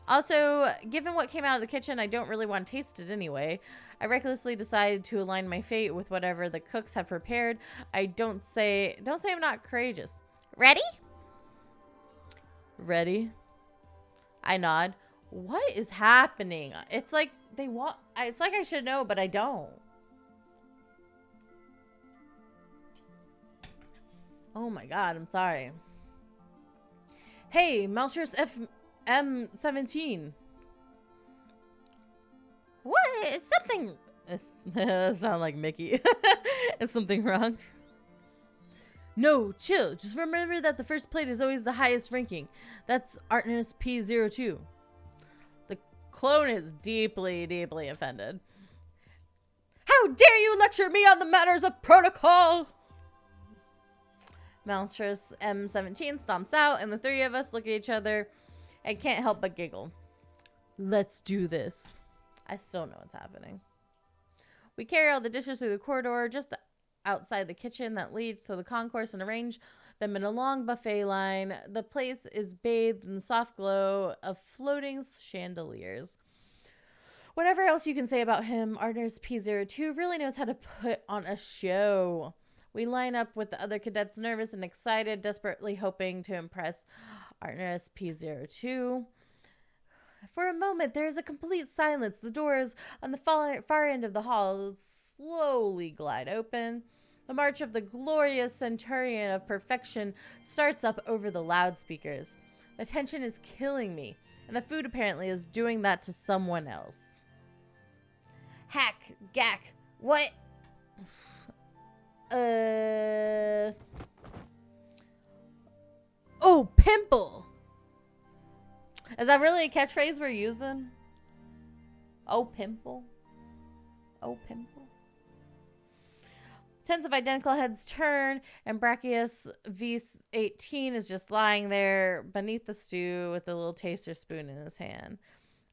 Speaker 1: Also, given what came out of the kitchen, I don't really want to taste it anyway. I recklessly decided to align my fate with whatever the cooks have prepared. I don't say I'm not courageous.
Speaker 2: Ready?
Speaker 1: Ready? I nod. What is happening? It's like it's like I should know, but I don't. Oh my god, I'm sorry. Hey, Melchor's M17.
Speaker 2: What? Is something...
Speaker 1: That sound like Mickey. Is something wrong? No, chill. Just remember that the first plate is always the highest ranking. That's Artness P02. The clone is deeply, deeply offended. How dare you lecture me on the matters of protocol? Melchor's M17 stomps out, and the 3 of us look at each other and can't help but giggle. Let's do this. I still know what's happening. We carry all the dishes through the corridor just outside the kitchen that leads to the concourse and arrange them in a long buffet line. The place is bathed in the soft glow of floating chandeliers. Whatever else you can say about him, Artness P02 really knows how to put on a show. We line up with the other cadets, nervous and excited, desperately hoping to impress Artness P02. For a moment, there is a complete silence. The doors on the far end of the hall slowly glide open. The march of the glorious centurion of perfection starts up over the loudspeakers. The tension is killing me, and the food apparently is doing that to someone else.
Speaker 2: Hack, gack, what?
Speaker 1: Oh, pimple! Is that really a catchphrase we're using? Oh, pimple. Oh, pimple. Tens of identical heads turn, and Brachiosaurus V18 is just lying there beneath the stew with a little taster spoon in his hand.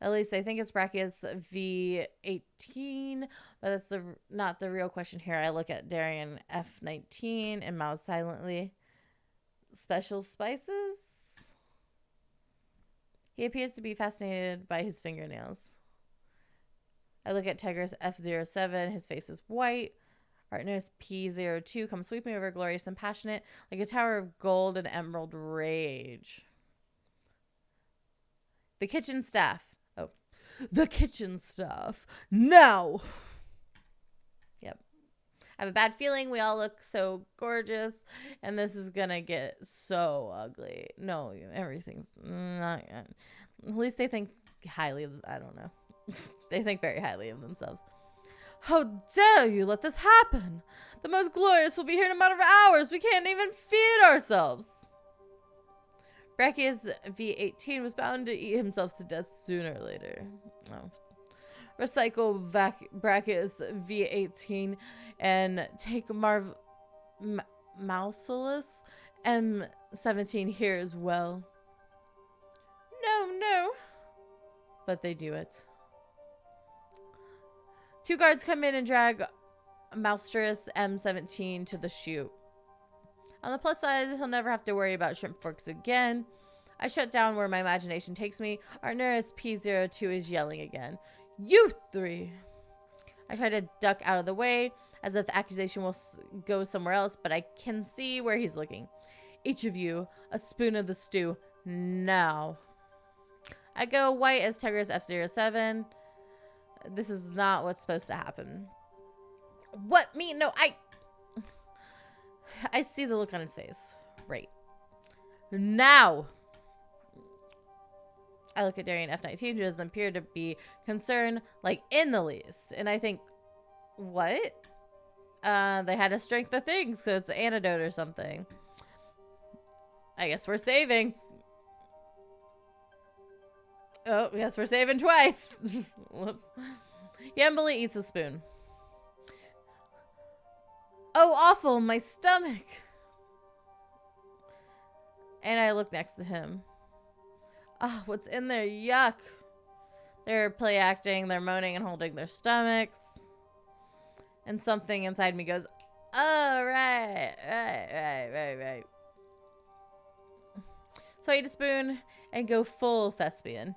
Speaker 1: At least I think it's Brachiosaurus V18, but that's not the real question here. I look at Darian F19 and mouth silently. Special spices? He appears to be fascinated by his fingernails. I look at Tigris F07. His face is white. Artnurse P02 comes sweeping over, glorious and passionate, like a tower of gold and emerald rage. The kitchen staff. Oh. The kitchen staff. Now! Yep. I have a bad feeling we all look so gorgeous, and this is gonna get so ugly. No, everything's not. At least they think highly of, I don't know. They think very highly of themselves. How dare you let this happen? The most glorious will be here in a matter of hours. We can't even feed ourselves. Brachiosaurus V18 was bound to eat himself to death sooner or later. Oh. Recycle Brachiosaurus V18 and take Mouselus M17 here as well. No. But they do it. 2 guards come in and drag Mousterus M17 to the chute. On the plus side, he'll never have to worry about shrimp forks again. I shut down where my imagination takes me. Artnurus P02 is yelling again. You 3! I try to duck out of the way, as if the accusation will go somewhere else, but I can see where he's looking. Each of you, a spoon of the stew, now. I go white as Tigris F07. This is not what's supposed to happen. What? Me? No, I see the look on his face. Right. Now! I look at Darian F19, who doesn't appear to be concerned, like, in the least. And I think, what? They had to strength the things, so it's an antidote or something. I guess we're saving. Oh, yes, we're saving twice. Whoops. Yambly eats a spoon. Oh, awful, my stomach. And I look next to him. Oh, what's in there? Yuck. They're play acting, they're moaning and holding their stomachs. And something inside me goes, oh, right. So I eat a spoon and go full thespian.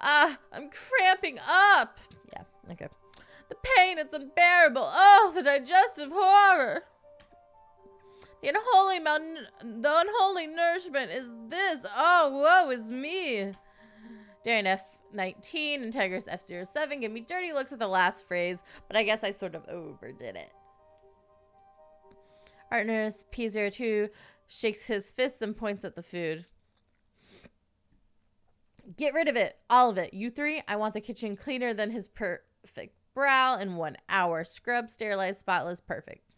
Speaker 1: I'm cramping up. Yeah, okay. The pain, it's unbearable. Oh, the digestive horror. The unholy nourishment is this. Oh, woe is me. Darian F19 and Tigris F07 give me dirty looks at the last phrase, but I guess I sort of overdid it. Artnurse P02 shakes his fists and points at the food. Get rid of it. All of it. You 3, I want the kitchen cleaner than his perfect brow in 1 hour. Scrub, sterilized, spotless, perfect.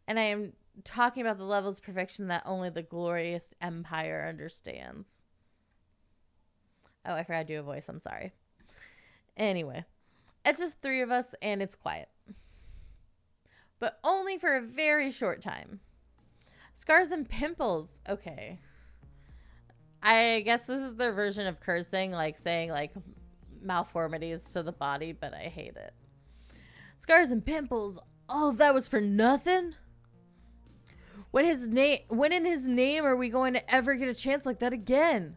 Speaker 1: And I am talking about the levels of perfection that only the glorious empire understands. Oh, I forgot to do a voice. I'm sorry. Anyway, it's just 3 of us and it's quiet. But only for a very short time. Scars and pimples. Okay. I guess this is their version of cursing, like saying like malformities to the body, but I hate it. Scars and pimples. All of that was for nothing? When in his name are we going to ever get a chance like that again?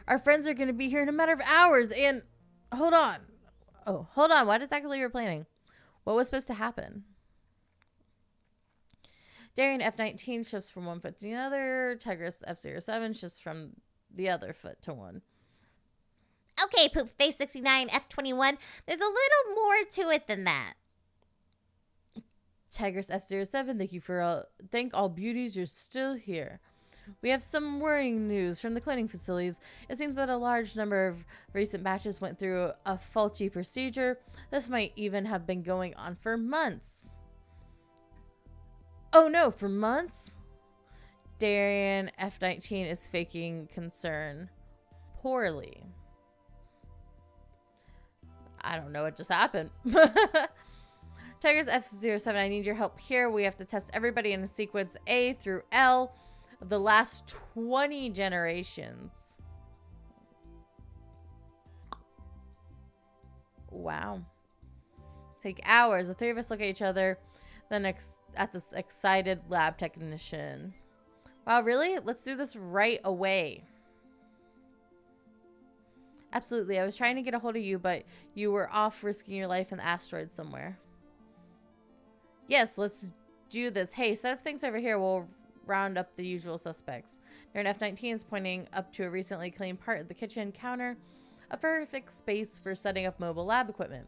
Speaker 1: Our friends are going to be here in a matter of hours and hold on. Oh, hold on. What exactly were we planning? What was supposed to happen? Darian F19 shifts from one foot to the other. Tigris F07 shifts from the other foot to one.
Speaker 2: Okay, Poop Face 69 F21. There's a little more to it than that.
Speaker 1: Tigress F07, thank all beauties you're still here. We have some worrying news from the cleaning facilities. It seems that a large number of recent batches went through a faulty procedure. This might even have been going on for months. Oh no, for months? Darian F19 is faking concern poorly. I don't know what just happened. Tigers F07, I need your help here. We have to test everybody in a sequence A through L of the last 20 generations. Wow. Take hours. The three of us look at each other, then at this excited lab technician. Wow, really? Let's do this right away. Absolutely. I was trying to get a hold of you, but you were off risking your life in the asteroid somewhere. Yes, let's do this. Hey, set up things over here. We'll round up the usual suspects. Darren F19 is pointing up to a recently cleaned part of the kitchen counter, a perfect space for setting up mobile lab equipment.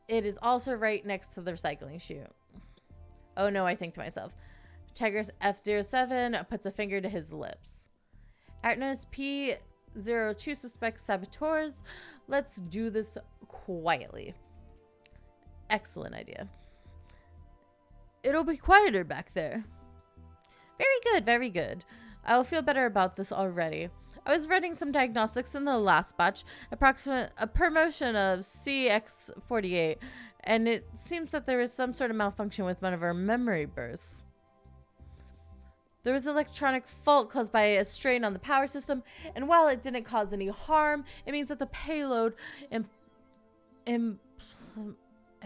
Speaker 1: It is also right next to the recycling chute. Oh no, I think to myself. Tigress F07 puts a finger to his lips. Atnos P02 suspects saboteurs. Let's do this quietly. Excellent idea. It'll be quieter back there. Very good, very good. I'll feel better about this already. I was running some diagnostics in the last batch, approximate a promotion of CX48, and it seems that there is some sort of malfunction with one of our memory bursts. There was an electronic fault caused by a strain on the power system, and while it didn't cause any harm, it means that the payload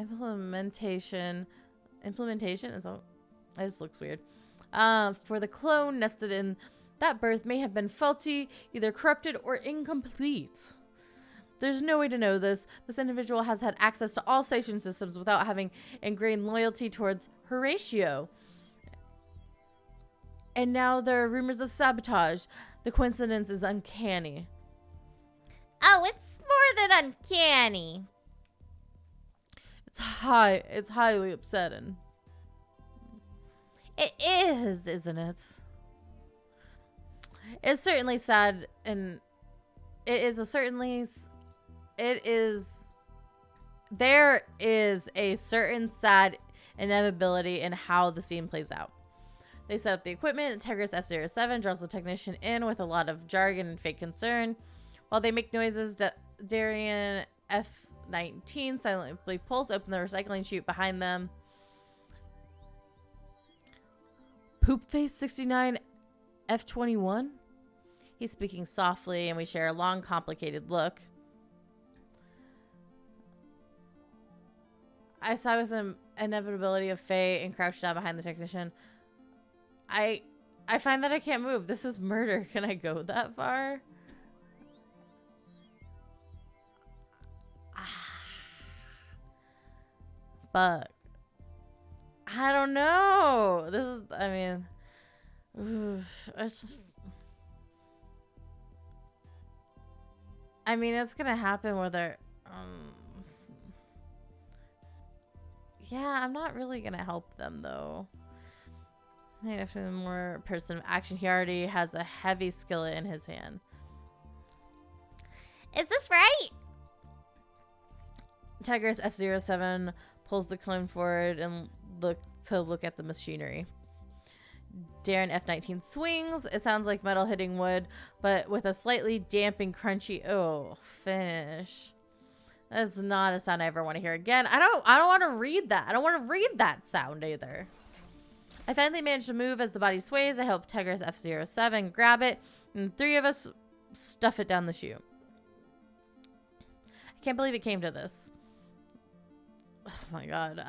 Speaker 1: implementation is that this looks weird. For the clone nested in that berth may have been faulty, either corrupted or incomplete. There's no way to know this. This individual has had access to all station systems without having ingrained loyalty towards Horatio. And now there are rumors of sabotage. The coincidence is uncanny.
Speaker 2: Oh, it's more than uncanny.
Speaker 1: It's highly upsetting.
Speaker 2: It is, isn't it?
Speaker 1: It's certainly sad, and there is a certain sad inevitability in how the scene plays out. They set up the equipment. Tigress F07 draws the technician in with a lot of jargon and fake concern. While they make noises, Darian F19 silently pulls open the recycling chute behind them. Poop Face 69 F21? He's speaking softly, and we share a long, complicated look. I sigh with an inevitability of Faye and crouch down behind the technician. I find that I can't move. This is murder. Can I go that far? Fuck. I don't know. This is, I mean, it's just, I mean, it's gonna happen whether, yeah, I'm not really gonna help them though. I need a more person of action. He already has a heavy skillet in his hand.
Speaker 2: Is this right?
Speaker 1: Tigress F07 pulls the clone forward and look at the machinery. Darren F19 swings. It sounds like metal hitting wood, but with a slightly damp and crunchy finish. That's not a sound I ever want to hear again. I don't want to read that. I don't want to read that sound either. I finally managed to move as the body sways. I help Tigress F07 grab it, and three of us stuff it down the chute. I can't believe it came to this. Oh my god.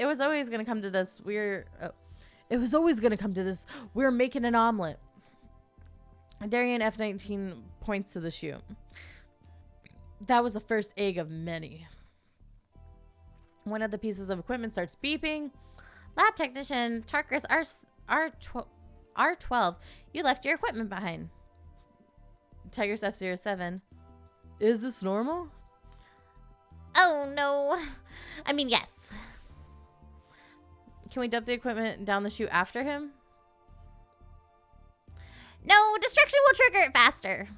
Speaker 1: It was always gonna come to this. It was always gonna come to this. We're making an omelet. Darian F19 points to the chute. That was the first egg of many. One of the pieces of equipment starts beeping. Lab technician Tarkus R12, you left your equipment behind. Tigress F07, Is this normal?
Speaker 2: Oh, no. I mean, yes.
Speaker 1: Can we dump the equipment down the chute after him?
Speaker 2: No, destruction will trigger it faster.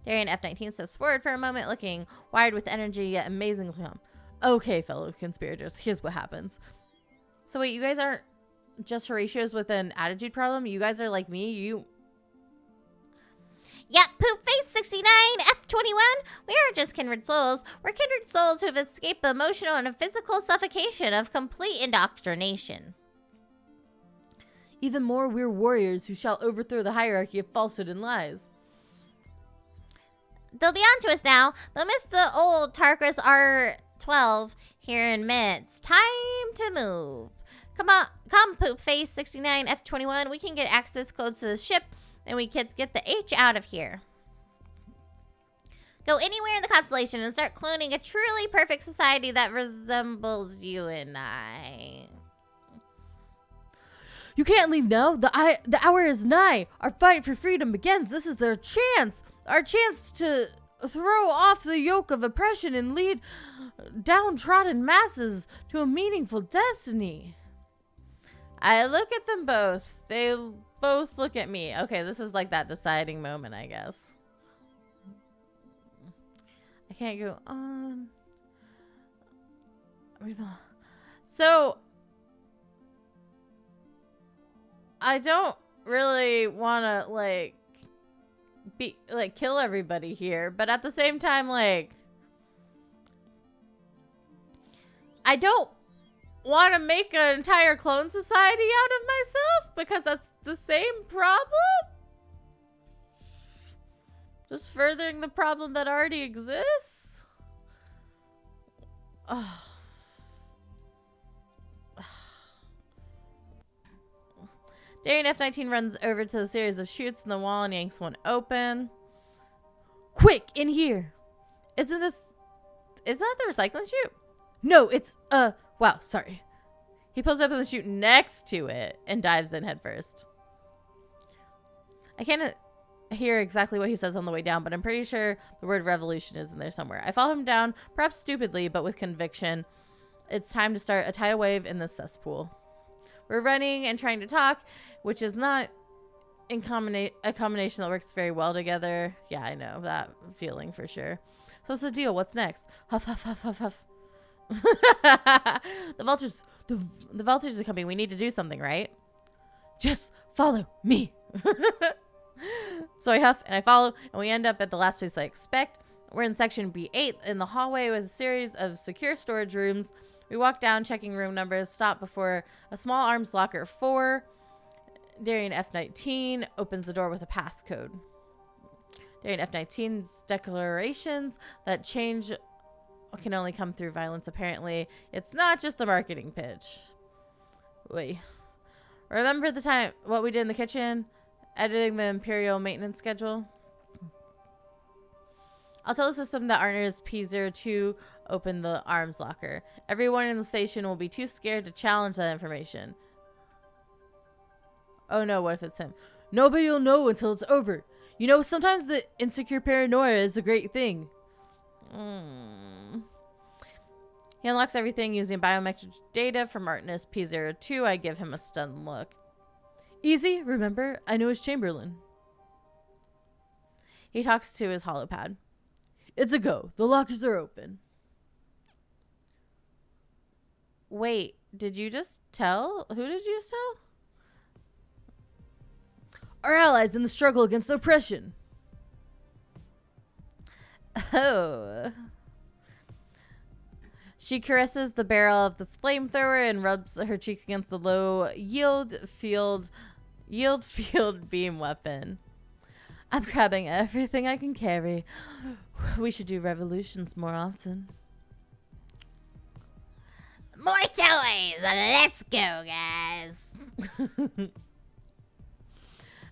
Speaker 2: Darian F-19 steps forward for a moment, looking wired with energy yet amazingly calm.
Speaker 1: Okay, fellow conspirators, here's what happens. So wait, you guys aren't just Horatios with an attitude problem? You guys are like me?
Speaker 2: Yep, Poop Face 69 F-21. We aren't just kindred souls. We're kindred souls who have escaped the emotional and physical suffocation of complete indoctrination.
Speaker 1: Even more, we're warriors who shall overthrow the hierarchy of falsehood and lies.
Speaker 2: They'll be on to us now. They'll miss the old Tarkus R12 here in minutes. Time to move. Come on, come Poop Face 69 F-21. We can get access codes to the ship, and we can get the H out of here. Go anywhere in the constellation and start cloning a truly perfect society that resembles you and I.
Speaker 1: You can't leave now. The hour is nigh. Our fight for freedom begins. This is their chance. Our chance to throw off the yoke of oppression and lead downtrodden masses to a meaningful destiny. I look at them both. They both look at me. Okay, this is like that deciding moment, I guess. I can't go on. So I don't really want to kill everybody here, but at the same time, I don't want to make an entire clone society out of myself because that's the same problem. Just furthering the problem that already exists. Oh. Darian F-19 runs over to the series of chutes in the wall and yanks one open. Quick, in here. Isn't that the recycling chute? No, it's, wow, sorry. He pulls open the chute next to it and dives in headfirst. I can't hear exactly what he says on the way down, but I'm pretty sure the word revolution is in there somewhere. I follow him down, perhaps stupidly, but with conviction. It's time to start a tidal wave in this cesspool. We're running and trying to talk, which is not a combination that works very well together. Yeah, I know that feeling for sure. So what's the deal? What's next? Huff, huff, huff, huff, huff. The vultures are coming. We need to do something, right? Just follow me. So I huff and I follow, and we end up at the last place I expect. We're in section B8 in the hallway with a series of secure storage rooms. We walk down, checking room numbers, stop before a small arms locker 4. Darian F-19 opens the door with a passcode. Darian F-19's declarations that change can only come through violence, apparently. It's not just a marketing pitch. Wait. Remember the time, what we did in the kitchen? Editing the Imperial maintenance schedule? I'll tell the system that Arner's P02 opened the arms locker. Everyone in the station will be too scared to challenge that information. Oh no, what if it's him? Nobody will know until it's over. You know, sometimes the insecure paranoia is a great thing. He unlocks everything using biometric data from Artemis P02. I give him a stunned look. Easy, remember? I know his Chamberlain. He talks to his holopad. It's a go. The lockers are open. Wait, did you just tell? Who did you just tell? Our allies in the struggle against oppression. Oh. She caresses the barrel of the flamethrower and rubs her cheek against the low yield field beam weapon. I'm grabbing everything I can carry. We should do revolutions more often.
Speaker 2: More toys! Let's go, guys!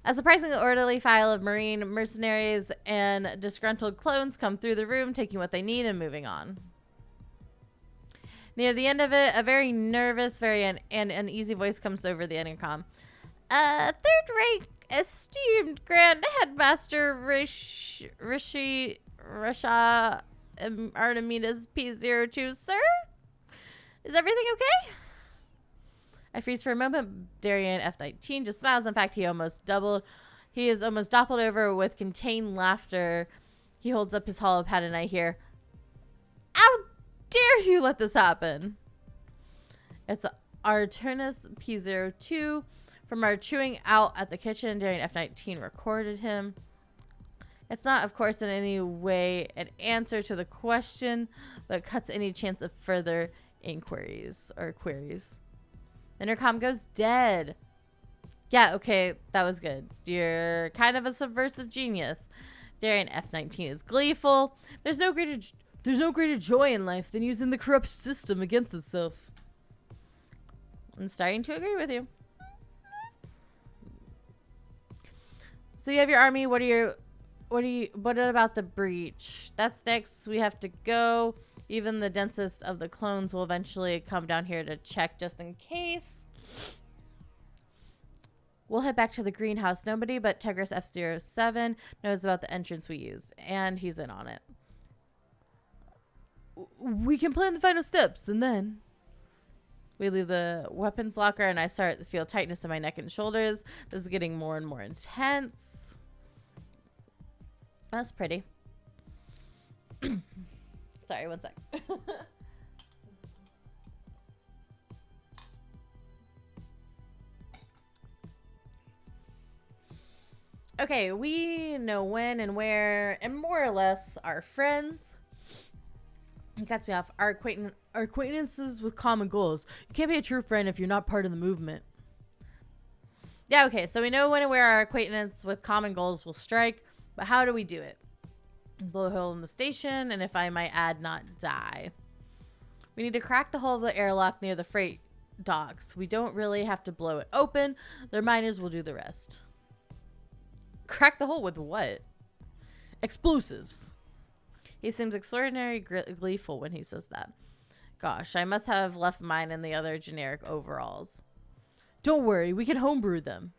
Speaker 1: A surprisingly orderly file of Marine mercenaries and disgruntled clones come through the room, taking what they need and moving on. Near the end of it, a very nervous, and uneasy voice comes over the intercom. Third rank
Speaker 2: Esteemed Grand Headmaster Risha Artemidas P02, sir? Is everything okay? I freeze for a moment. Darian F19 just smiles. In fact, he is almost doubled over with contained laughter. He holds up his hollow pad and I hear, "How dare you let this happen?" It's Arturnus P02 from our chewing out at the kitchen. Darian F19 recorded him. It's not, of course, in any way an answer to the question, but cuts any chance of further inquiries or queries. Intercom goes dead. Yeah, okay, that was good. You're kind of a subversive genius. Darian F19 is gleeful. There's no greater joy in life than using the corrupt system against itself. I'm starting to agree with you. So you have your army. What about the breach? That's next. We have to go. Even the densest of the clones will eventually come down here to check just in case. We'll head back to the greenhouse. Nobody but Tegris F07 knows about the entrance we use, and he's in on it. We can plan the final steps, and then we leave the weapons locker, and I start to feel tightness in my neck and shoulders. This is getting more and more intense. That's pretty. Sorry, one sec. Okay, we know when and where, and more or less our friends. It cuts me off. Our acquaintances with common goals. You can't be a true friend if you're not part of the movement. Yeah, okay, so we know when and where our acquaintance with common goals will strike, but how do we do it? Blow a hole in the station, and if I might add, not die. We need to crack the hole of the airlock near the freight docks. We don't really have to blow it open. Their miners will do the rest. Crack the hole with what? Explosives. He seems extraordinarily gleeful when he says that. Gosh, I must have left mine in the other generic overalls. Don't worry, we can homebrew them.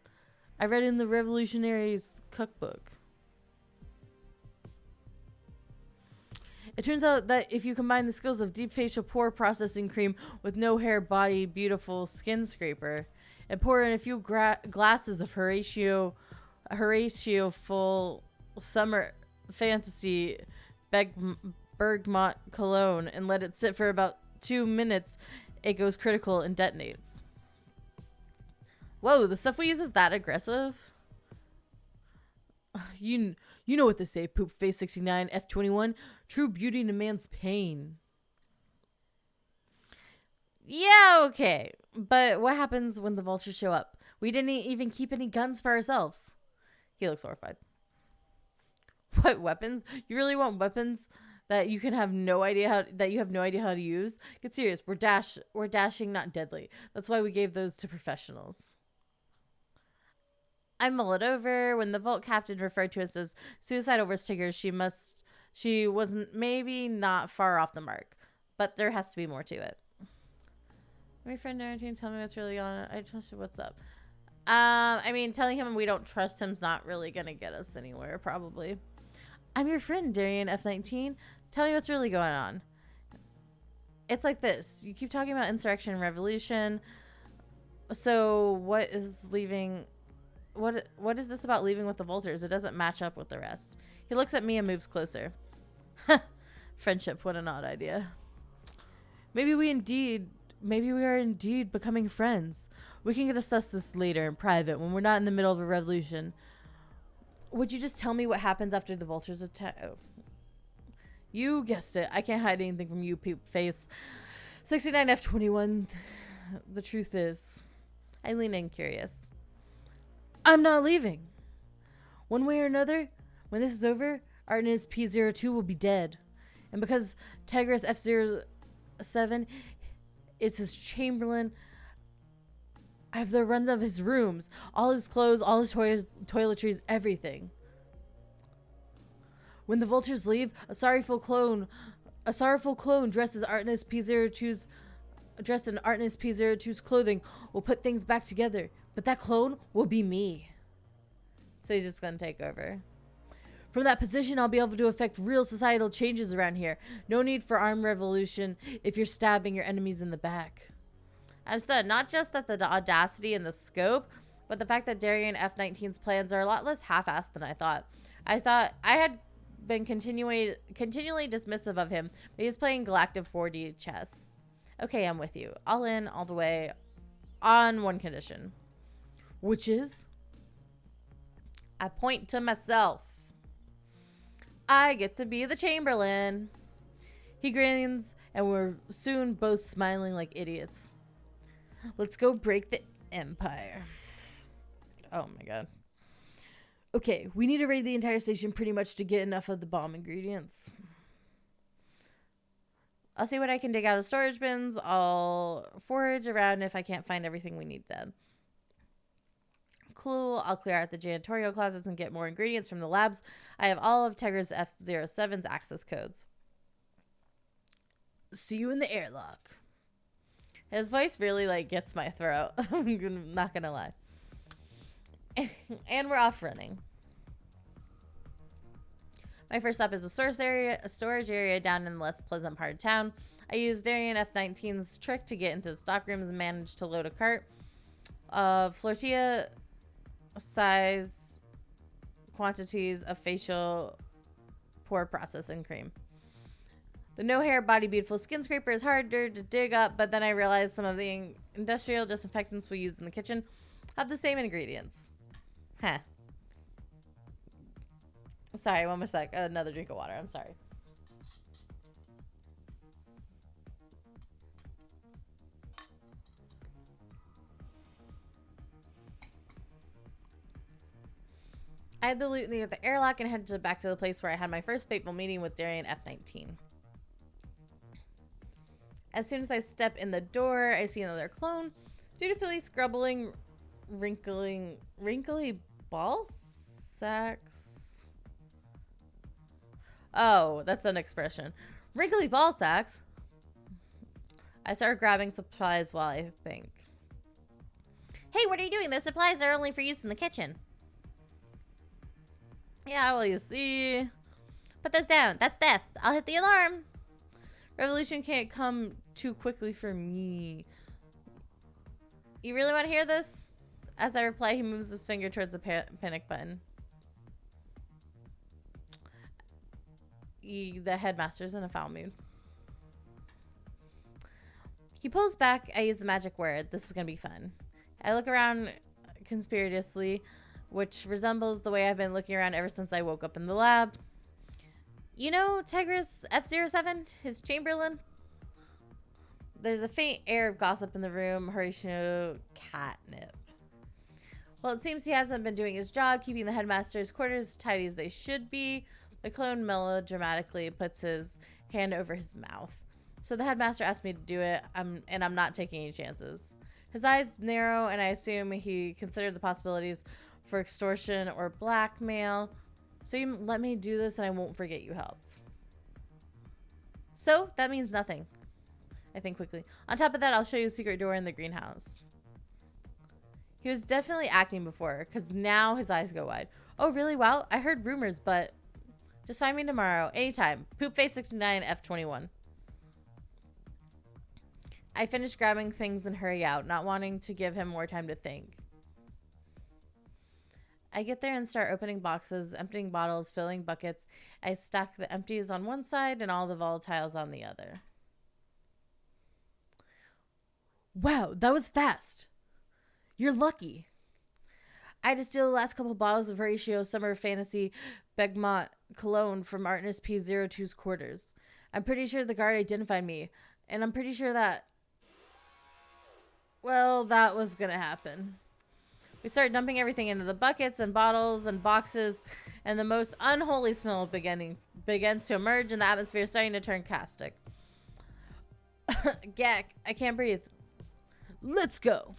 Speaker 2: I read in the Revolutionaries cookbook. It turns out that if you combine the skills of deep facial pore processing cream with no hair, body, beautiful skin scraper, and pour in a few glasses of Horatio full summer fantasy Bergmont cologne and let it sit for about 2 minutes, it goes critical and detonates. Whoa, the stuff we use is that aggressive? You know what they say, Poop Face 69 F21. True beauty demands pain. Yeah, okay. But what happens when the vultures show up? We didn't even keep any guns for ourselves. He looks horrified. What weapons? You really want weapons that you have no idea how to use? Get serious. We're dashing, not deadly. That's why we gave those to professionals. I mull it over. When the vault captain referred to us as suicidal risk takers, she wasn't maybe not far off the mark, but there has to be more to it. My friend Narantine, tell me what's really on. I trust you. What's up? I mean, telling him we don't trust him's not really gonna get us anywhere, probably. I'm your friend, Darian F19. Tell me what's really going on. It's like this. You keep talking about insurrection and revolution. So what is leaving? What is this about leaving with the vultures? It doesn't match up with the rest. He looks at me and moves closer. Friendship, what an odd idea. Maybe we are indeed becoming friends. We can discuss this later in private when we're not in the middle of a revolution. Would you just tell me what happens after the vultures attack? Oh. You guessed it. I can't hide anything from you, Poop Face 69 F21. The truth is, I lean in curious. I'm not leaving. One way or another, when this is over, Artemis P02 will be dead. And because Tegris F07 is his chamberlain, I have the runs of his rooms, all his clothes, all his toiletries, everything. When the vultures leave, a sorrowful clone dressed in Artemis P02's clothing will put things back together. But that clone will be me.
Speaker 1: So he's just going to take over. From that position, I'll be able to affect real societal changes around here. No need for armed revolution if you're stabbing your enemies in the back. I'm stunned, not just at the audacity and the scope, but the fact that Darien F-19's plans are a lot less half-assed than I thought. I thought I had been continually dismissive of him, but he's playing galactic 4D chess. Okay, I'm with you. All in, all the way, on one condition. Which is? I point to myself. I get to be the Chamberlain. He grins, and we're soon both smiling like idiots. Let's go break the Empire. Oh my god. Okay, we need to raid the entire station pretty much to get enough of the bomb ingredients. I'll see what I can dig out of storage bins. I'll forage around if I can't find everything we need then. Cool. I'll clear out the janitorial closets and get more ingredients from the labs. I have all of Tiger's F-07's access codes. See you in the airlock. His voice really like gets my throat. I'm not gonna lie. And we're off running. My first stop is the storage area down in the less pleasant part of town. I used Darien F-19's trick to get into the stockrooms and managed to load a cart of flotilla size quantities of facial pore processing cream. The no hair body beautiful skin scraper is harder to dig up, but then I realized some of the industrial disinfectants we use in the kitchen have the same ingredients. Huh. Sorry, one more sec. Another drink of water. I'm sorry. I had the loot near the airlock and headed back to the place where I had my first fateful meeting with Darien F-19. As soon as I step in the door, I see another clone, dutifully scrubbling, wrinkly ball sacks. Oh, that's an expression. Wrinkly ball sacks. I start grabbing supplies while I think.
Speaker 2: Hey, what are you doing? Those supplies are only for use in the kitchen.
Speaker 1: Yeah, well, you see.
Speaker 2: Put those down. That's theft. I'll hit the alarm.
Speaker 1: Revolution can't come too quickly for me. You really want to hear this? As I reply, he moves his finger towards the panic button. The headmaster's in a foul mood. He pulls back. I use the magic word. This is going to be fun. I look around conspiratoriously, which resembles the way I've been looking around ever since I woke up in the lab. You know Tegris F-07, his Chamberlain? There's a faint air of gossip in the room. Horatio catnip. Well, it seems he hasn't been doing his job, keeping the headmaster's quarters as tidy as they should be. The clone melodramatically puts his hand over his mouth. So the headmaster asked me to do it, and I'm not taking any chances. His eyes narrow, and I assume he considered the possibilities for extortion or blackmail. So you let me do this and I won't forget you helped. So that means nothing. I think quickly. On top of that, I'll show you a secret door in the greenhouse. He was definitely acting before, because now his eyes go wide. Oh, really? Wow. I heard rumors, but just find me tomorrow. Anytime. Poopface 69 F21. I finish grabbing things and hurry out, not wanting to give him more time to think. I get there and start opening boxes, emptying bottles, filling buckets. I stack the empties on one side and all the volatiles on the other. Wow, that was fast. You're lucky. I had to steal the last couple bottles of Horatio Summer Fantasy Bergamot Cologne from Artemis P02's quarters. I'm pretty sure the guard identified me, and I'm pretty sure that, well, that was gonna happen. We start dumping everything into the buckets and bottles and boxes, and the most unholy smell begins to emerge, and the atmosphere is starting to turn caustic. Gak, I can't breathe. Let's go.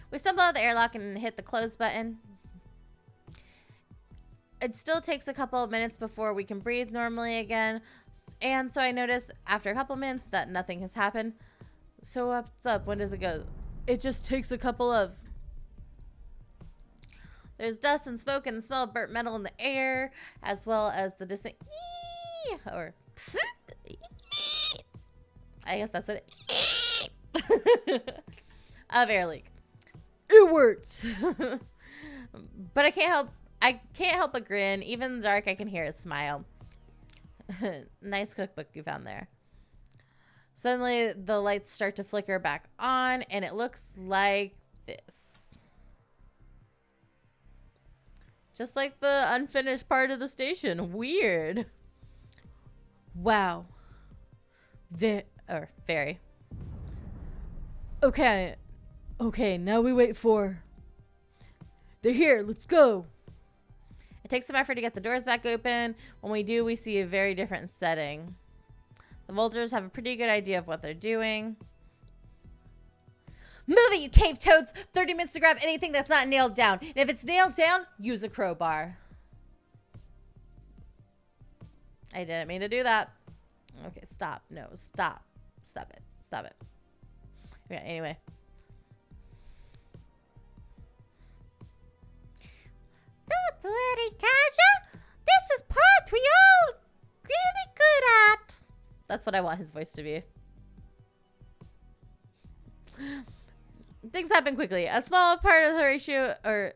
Speaker 1: We stumble out of the airlock and hit the close button. It still takes a couple of minutes before we can breathe normally again, and so I notice after a couple minutes that nothing has happened. So what's up? When does it go? It just takes a couple of... There's dust and smoke and the smell of burnt metal in the air, as well as the distant or I guess that's it. Of air leak. It worked. But I can't help but grin. Even in the dark, I can hear a smile. Nice cookbook you found there. Suddenly, the lights start to flicker back on, and it looks like this. Just like the unfinished part of the station. Weird. Wow. Very. Okay. Okay, now we wait for... They're here. Let's go. It takes some effort to get the doors back open. When we do, we see a very different setting. The vultures have a pretty good idea of what they're doing. Move it, you cave toads! 30 minutes to grab anything that's not nailed down. And if it's nailed down, use a crowbar. I didn't mean to do that. Okay, stop. No, stop. Stop it. Stop it. Okay, anyway.
Speaker 2: Don't worry, Kaja. This is part we all really good at.
Speaker 1: That's what I want his voice to be. Things happen quickly. A small part of Horatio, or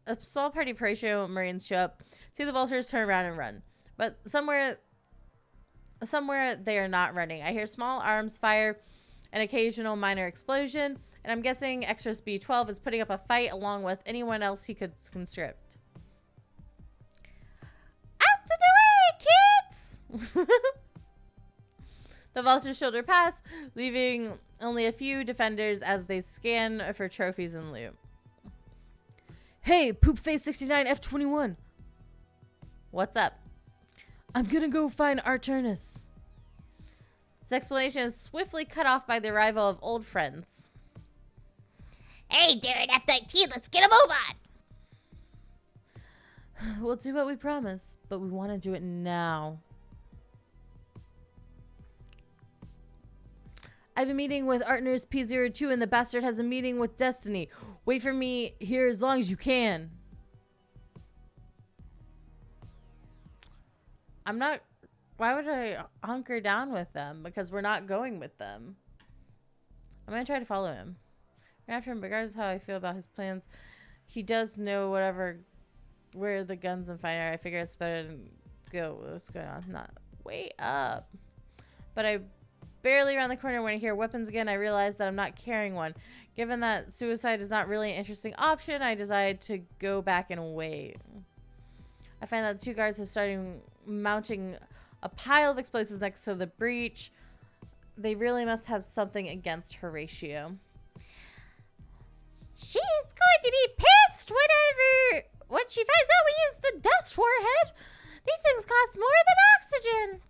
Speaker 1: a small party of Horatio Marines show up, see the vultures, turn around and run. But somewhere they are not running. I hear small arms fire, an occasional minor explosion, and I'm guessing Extras B12 is putting up a fight along with anyone else he could conscript.
Speaker 2: Out to the way, kids!
Speaker 1: The vultures shoulder past, leaving only a few defenders as they scan for trophies and loot. Hey, Poopface 69 F21. What's up? I'm gonna go find Arturnus. This explanation is swiftly cut off by the arrival of old friends.
Speaker 2: Hey, Darren F19, let's get a move on.
Speaker 1: We'll do what we promised, but we want to do it now. I have a meeting with Arturnus P02 and the bastard has a meeting with Destiny. Wait for me here as long as you can. I'm not... Why would I hunker down with them? Because we're not going with them. I'm going to try to follow him. After him, regardless of how I feel about his plans, he does know where the guns and fire are. I figure it's better to go. What's going on? Not way up. But I barely around the corner when I hear weapons again. I realize that I'm not carrying one. Given that suicide is not really an interesting option, I decide to go back and wait. I find that the two guards have started mounting a pile of explosives next to the breach. They really must have something against Horatio.
Speaker 2: She's going to be pissed when she finds out we used the dust warhead. These things cost more than oxygen.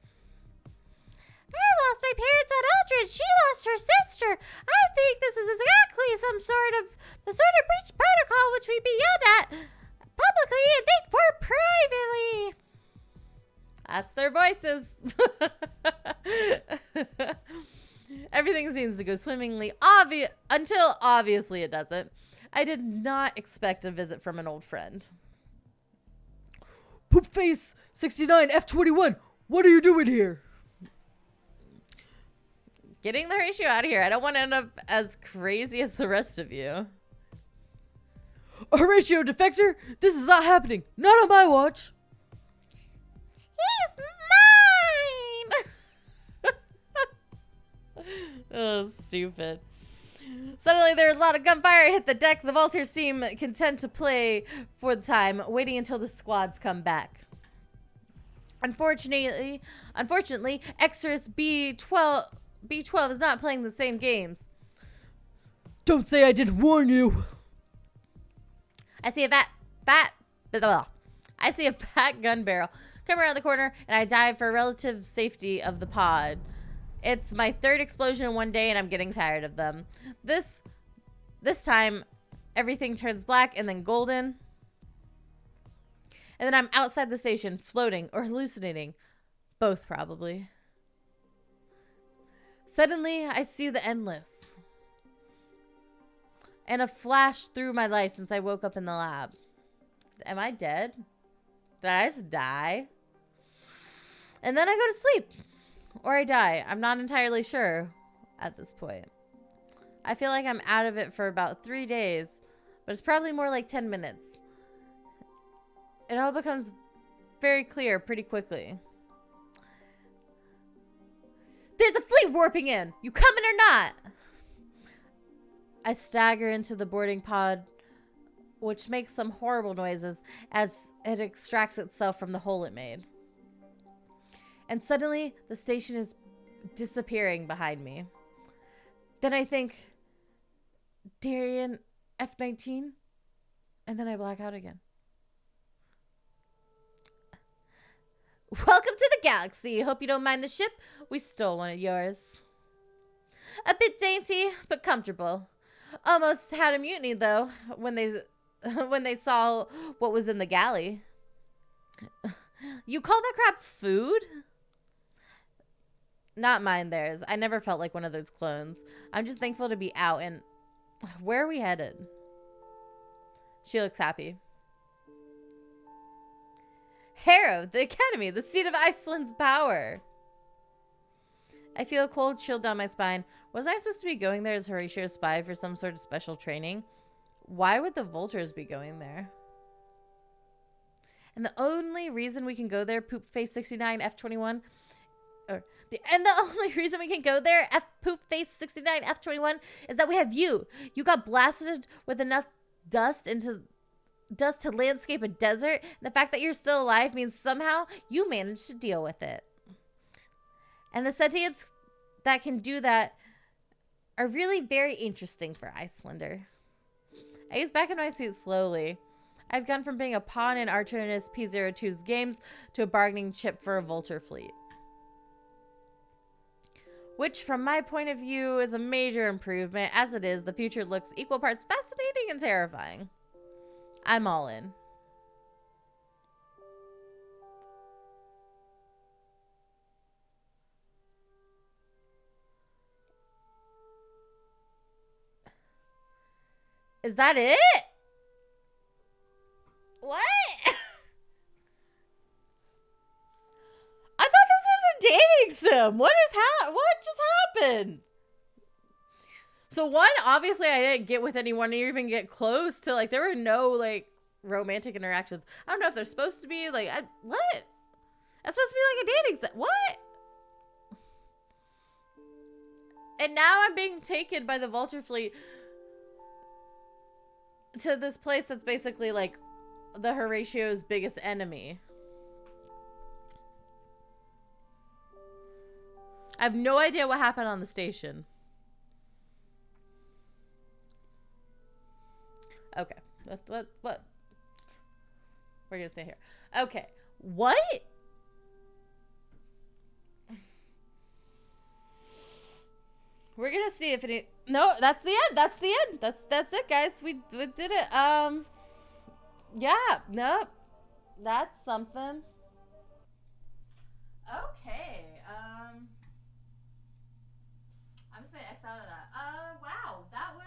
Speaker 2: I lost my parents at Eldridge. She lost her sister. I think this is exactly the sort of breach protocol which we be yelled at publicly and thanked for privately.
Speaker 1: That's their voices. Everything seems to go swimmingly, until obviously it doesn't. I did not expect a visit from an old friend. Poopface 69 F21, what are you doing here? Getting the Horatio out of here. I don't want to end up as crazy as the rest of you. A Horatio defector? This is not happening. Not on my watch.
Speaker 2: He's mine!
Speaker 1: Oh, stupid. Suddenly, there's a lot of gunfire hit the deck. The vultures seem content to play for the time, waiting until the squads come back. Unfortunately, Extras B12 is not playing the same games. Don't say I didn't warn you. I see a fat gun barrel come around the corner, and I dive for relative safety of the pod. It's my third explosion in one day, and I'm getting tired of them. This time, everything turns black and then golden. And then I'm outside the station, floating or hallucinating. Both, probably. Suddenly, I see the endless. And a flash through my life since I woke up in the lab. am I dead? Did I just die? And then I go to sleep. Or I die. I'm not entirely sure at this point. I feel like I'm out of it for about 3 days, but it's probably more like 10 minutes. It all becomes very clear pretty quickly. There's a fleet warping in! You coming or not? I stagger into the boarding pod, which makes some horrible noises as it extracts itself from the hole it made. And suddenly, the station is disappearing behind me. Then I think, Darien F-19, and then I black out again. Welcome to the galaxy. Hope you don't mind the ship. We stole one of yours. A bit dainty, but comfortable. Almost had a mutiny, though, when they saw what was in the galley. You call that crap food? Not mine, theirs. I never felt like one of those clones. I'm just thankful to be out, and where are we headed? She looks happy. Harrow, the academy, the seat of Iceland's power. I feel a cold chill down my spine. Wasn't I supposed to be going there as Horatio's spy for some sort of special training? Why would the vultures be going there? And the only reason we can go there, Poop Face 69 F21, and the only reason we can go there, Poop Face 69 F21, is that we have you. You got blasted with enough dust to landscape a desert. And the fact that you're still alive means somehow you managed to deal with it. And the sentients that can do that are really very interesting for Icelander. I ease back in my seat slowly. I've gone from being a pawn in Arturnus P02's games to a bargaining chip for a vulture fleet. Which, from my point of view, is a major improvement. As it is, the future looks equal parts fascinating and terrifying. I'm all in. Is that it? What? I thought this was a dating sim. What just happened? So one, obviously I didn't get with anyone or even get close to, like, there were no, like, romantic interactions. I don't know if they're supposed to be, like, what? That's supposed to be like a dating sim. What? And now I'm being taken by the vulture fleet to this place that's basically like the Horatio's biggest enemy. I have no idea what happened on the station. Okay. What? We're gonna stay here. Okay. What? We're gonna see if any. No, that's the end. That's the end. That's it, guys. We did it. Yeah. Nope. That's something. Okay. I'm just gonna X out of that. Wow. That was.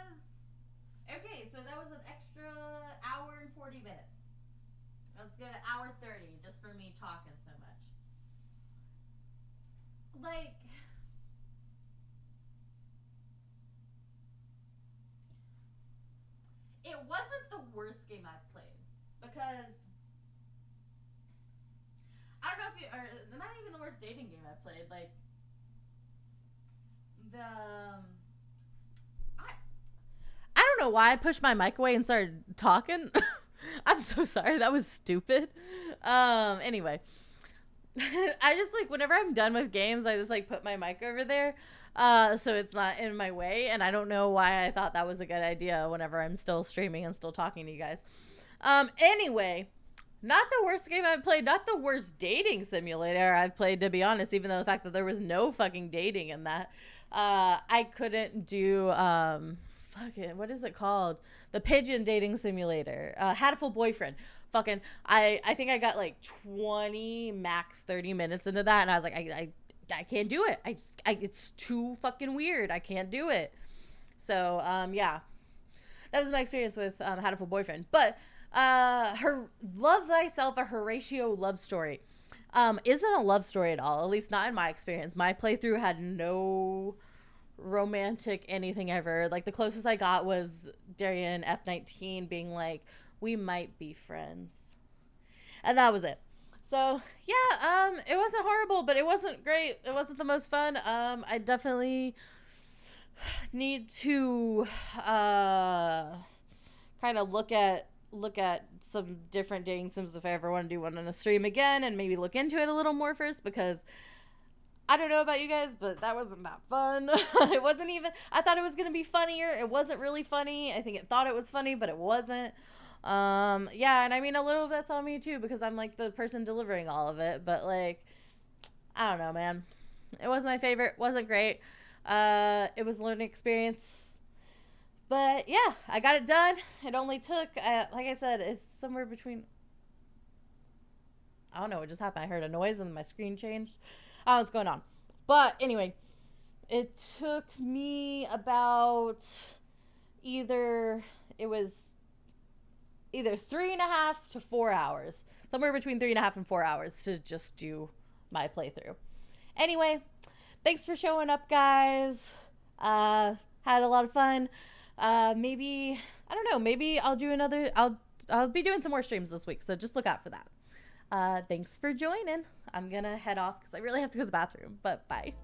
Speaker 1: Okay, so that was an extra hour and 40 minutes. Let's get an hour 30 just for me talking so much. Like. It wasn't the worst game I've played because I don't know if or not even the worst dating game I've played. Like I don't know why I pushed my mic away and started talking. I'm so sorry. That was stupid. Anyway, I just like whenever I'm done with games, I just like put my mic over there. So it's not in my way, and I don't know why I thought that was a good idea whenever I'm still streaming and still talking to you guys. Anyway, not the worst game I've played, not the worst dating simulator I've played, to be honest, even though the fact that there was no fucking dating in that. I couldn't do, what is it called? The pigeon dating simulator. Hatful Boyfriend. Fucking, I think I got like 20, max 30 minutes into that, and I was like, I can't do it. It's too fucking weird. I can't do it. So, yeah. That was my experience with Hatful Boyfriend. But Her Love Thyself, a Horatio love story, isn't a love story at all. At least not in my experience. My playthrough had no romantic anything ever. Like the closest I got was Darian F19 being like, "We might be friends," and that was it. So yeah, it wasn't horrible, but it wasn't great. It wasn't the most fun. I definitely need to kind of look at some different dating sims if I ever want to do one on a stream again, and maybe look into it a little more first, because I don't know about you guys, but that wasn't that fun. It wasn't even, I thought it was going to be funnier. It wasn't really funny. I think it thought it was funny, but it wasn't. Yeah, and I mean, a little of that's on me too, because I'm like the person delivering all of it, but like, I don't know, man. It wasn't my favorite. Wasn't great. It was a learning experience. But yeah, I got it done. It only took, like I said, it's somewhere between, I don't know what just happened. I heard a noise and my screen changed. I don't know what's going on. But anyway, it took me about either, it was either 3.5 to 4 hours. Somewhere between 3.5 and 4 hours to just do my playthrough. Anyway, thanks for showing up, guys. Had a lot of fun. Maybe, I don't know, maybe I'll do another, I'll be doing some more streams this week, so just look out for that. Thanks for joining. I'm gonna head off because I really have to go to the bathroom, but bye.